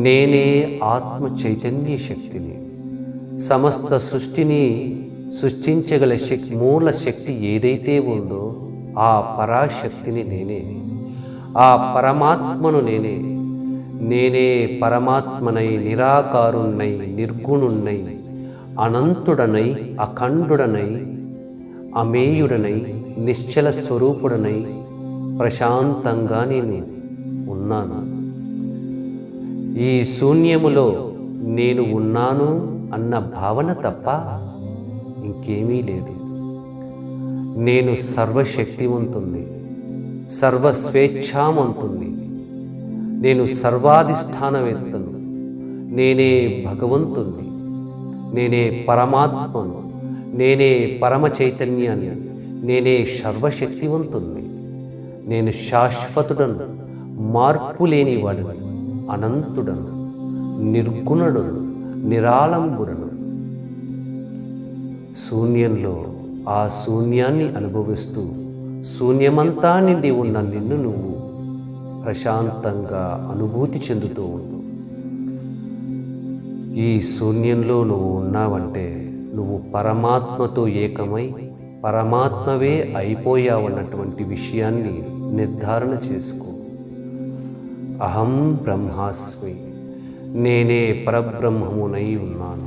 నేనే ఆత్మ చైతన్య శక్తిని. సమస్త సృష్టిని సృష్టించగల మూల శక్తి ఏదైతే ఉందో ఆ పరాశక్తిని నేనే, ఆ పరమాత్మను నేనే. నేనే పరమాత్మనై, నిరాకారుణ్ణై, నిర్గుణుణ్ణై, అనంతుడనై, అఖండుడనై, అమేయుడనై, నిశ్చల స్వరూపుడనై, ప్రశాంతంగా నేను ఉన్నాను. ఈ శూన్యములో నేను ఉన్నాను అన్న భావన తప్ప ఇంకేమీ లేదు. నేను సర్వశక్తివంతుంది, సర్వస్వేచ్ఛామంతుంది, నేను సర్వాధిష్టానవేత్తను, నేనే భగవంతుణ్ణి, నేనే పరమాత్మను, నేనే పరమ చైతన్యాన్ని, నేనే సర్వశక్తివంతుణ్ణి, నేను శాశ్వతుడను, మార్పు లేనివాడను, అనంతుడను, నిర్గుణుడను, నిరాలంబుడను. శూన్యంలో ఆ శూన్యాన్ని అనుభవిస్తూ శూన్యమంతా నిండి ఉన్న నిన్ను నువ్వు ప్రశాంతంగా అనుభూతి చెందుతూ ఉండు. ఈ శూన్యంలో నువ్వు ఉన్నావంటే నువ్వు పరమాత్మతో ఏకమై పరమాత్మవే అయిపోయావన్నటువంటి విషయాన్ని నిర్ధారణ చేసుకో. అహం బ్రహ్మాస్మి, నేనే పరబ్రహ్మమునై ఉన్నాను.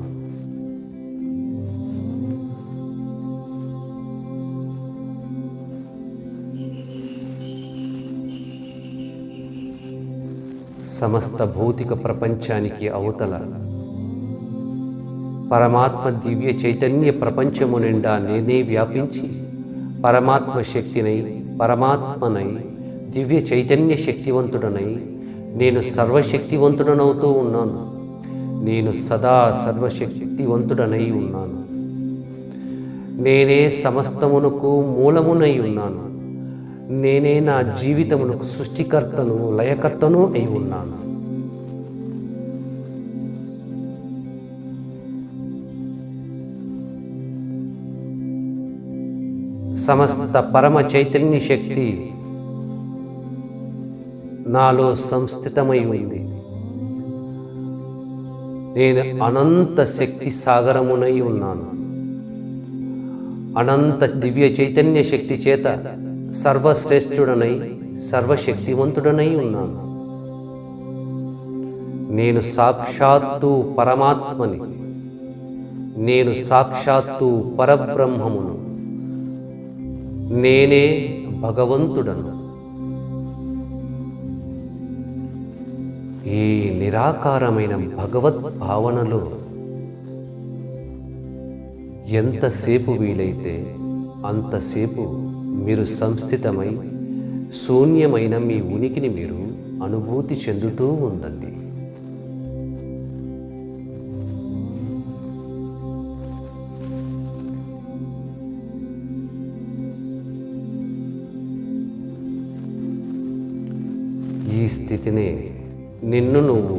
సమస్త భౌతిక ప్రపంచానికి అవతల పరమాత్మ దివ్య చైతన్య ప్రపంచము నిండా నేనే వ్యాపించి పరమాత్మ శక్తినై, పరమాత్మనై, దివ్య చైతన్య శక్తివంతుడనై నేను సర్వశక్తివంతుడనవుతూ ఉన్నాను. నేను సదా సర్వశక్తివంతుడనై ఉన్నాను. నేనే సమస్తమునకు మూలమునై ఉన్నాను. నేనే నా జీవితమునకు సృష్టికర్తను, లయకర్తను అయి ఉన్నాను. సమస్త పరమ చైతన్య శక్తి నాలో సంస్థితమై ఉంది. నేను అనంత శక్తి సాగరమునై ఉన్నాను. అనంత దివ్య చైతన్య శక్తి చేత సర్వశ్రేష్ఠుడనై, సర్వశక్తివంతుడనై ఉన్నాను. నేను సాక్షాత్తు పరమాత్మని, నేను సాక్షాత్తు పరబ్రహ్మమును, నేనే భగవంతుడను. ఈ నిరాకారమైన భగవద్భావనలో ఎంతసేపు వీలైతే అంతసేపు మీరు సంస్థితమై శూన్యమైన మీ ఉనికిని మీరు అనుభూతి చెందుతూ ఉండండి. ఈ స్థితినే నిన్ను నువ్వు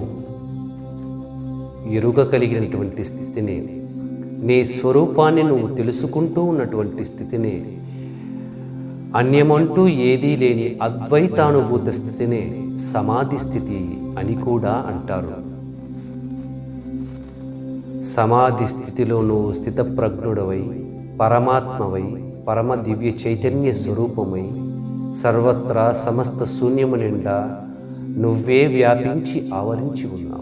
ఎరుగగలిగినటువంటి స్థితిని, నీ స్వరూపాన్ని నువ్వు తెలుసుకుంటూ ఉన్నటువంటి స్థితిని, అన్యమంటూ ఏదీ లేని అద్వైతానుభూత స్థితినే సమాధి స్థితి అని కూడా అంటారు. సమాధి స్థితిలో నువ్వు స్థితప్రజ్ఞుడవై, పరమాత్మవై, పరమ దివ్య చైతన్య స్వరూపమై సర్వత్రా సమస్త శూన్యము నిండా నువ్వే వ్యాపించి ఆవరించి ఉన్నావు.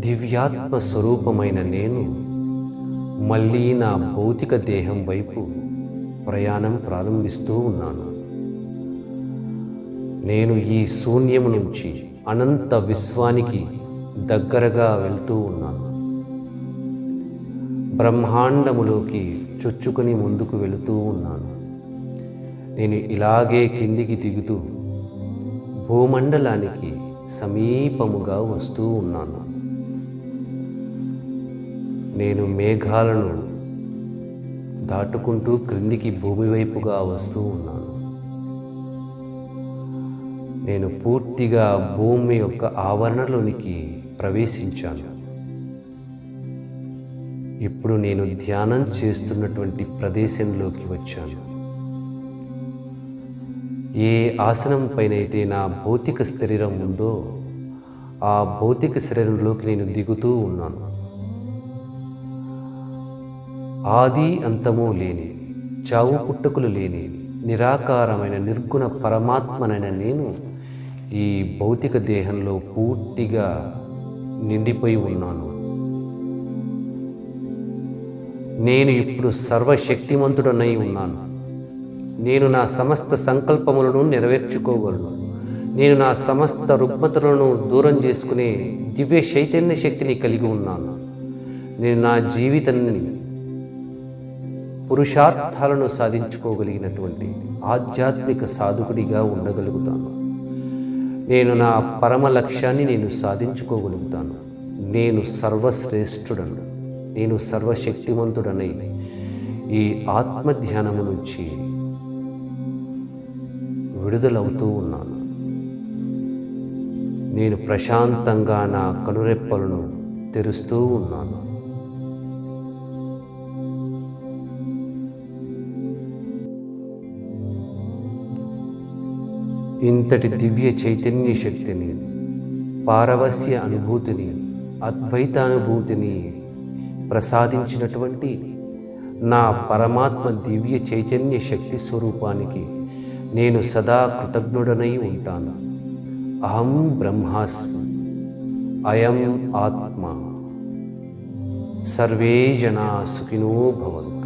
దివ్యాత్మ స్వరూపమైన నేను మళ్ళీ నా భౌతిక దేహం వైపు ప్రయాణం ప్రారంభిస్తూ ఉన్నాను. నేను ఈ శూన్యము నుంచి అనంత విశ్వానికి దగ్గరగా వెళ్తూ ఉన్నాను. బ్రహ్మాండములోకి చొచ్చుకొని ముందుకు వెళుతూ ఉన్నాను. నేను ఇలాగే కిందికి దిగుతూ భూమండలానికి సమీపముగా వస్తూ ఉన్నాను. నేను మేఘాలను దాటుకుంటూ క్రిందికి భూమి వైపుగా వస్తూ ఉన్నాను. నేను పూర్తిగా భూమి యొక్క ఆవరణలోనికి ప్రవేశించాను. ఇప్పుడు నేను ధ్యానం చేస్తున్నటువంటి ప్రదేశంలోకి వచ్చాను. ఏ ఆసనం పైనైతే నా భౌతిక శరీరం ఉందో ఆ భౌతిక శరీరంలోకి నేను దిగుతూ ఉన్నాను. ఆది అంతము లేని, చావు పుట్టుకలు లేని, నిరాకారమైన నిర్గుణ పరమాత్మనైన నేను ఈ భౌతిక దేహంలో పూర్తిగా నిండిపోయి ఉన్నాను. నేను ఇప్పుడు సర్వశక్తిమంతుడనై ఉన్నాను. నేను నా సమస్త సంకల్పములను నెరవేర్చుకోగలను. నేను నా సమస్త రుగ్మతలను దూరం చేసుకునే దివ్య చైతన్య శక్తిని కలిగి ఉన్నాను. నేను నా జీవితాన్ని పురుషార్థాలను సాధించుకోగలిగినటువంటి ఆధ్యాత్మిక సాధకుడిగా ఉండగలుగుతాను. నేను నా పరమ లక్ష్యాన్ని నేను సాధించుకోగలుగుతాను. నేను సర్వశ్రేష్ఠుడను, నేను సర్వశక్తిమంతుడనై ఈ ఆత్మధ్యానము నుంచి విడుదలవుతూ ఉన్నాను. నేను ప్రశాంతంగా నా కనురెప్పలను తెరుస్తూ ఉన్నాను. ఇంతటి దివ్య చైతన్య శక్తిని, పారవస్య అనుభూతిని, అద్వైతానుభూతిని ప్రసాదించినటువంటి నా పరమాత్మ దివ్య చైతన్య శక్తి స్వరూపానికి నేను సదా కృతజ్ఞుడనై ఉంటాను. అహం బ్రహ్మాస్మి, అయం ఆత్మ. సర్వే జనా సుఖినో భవంతు.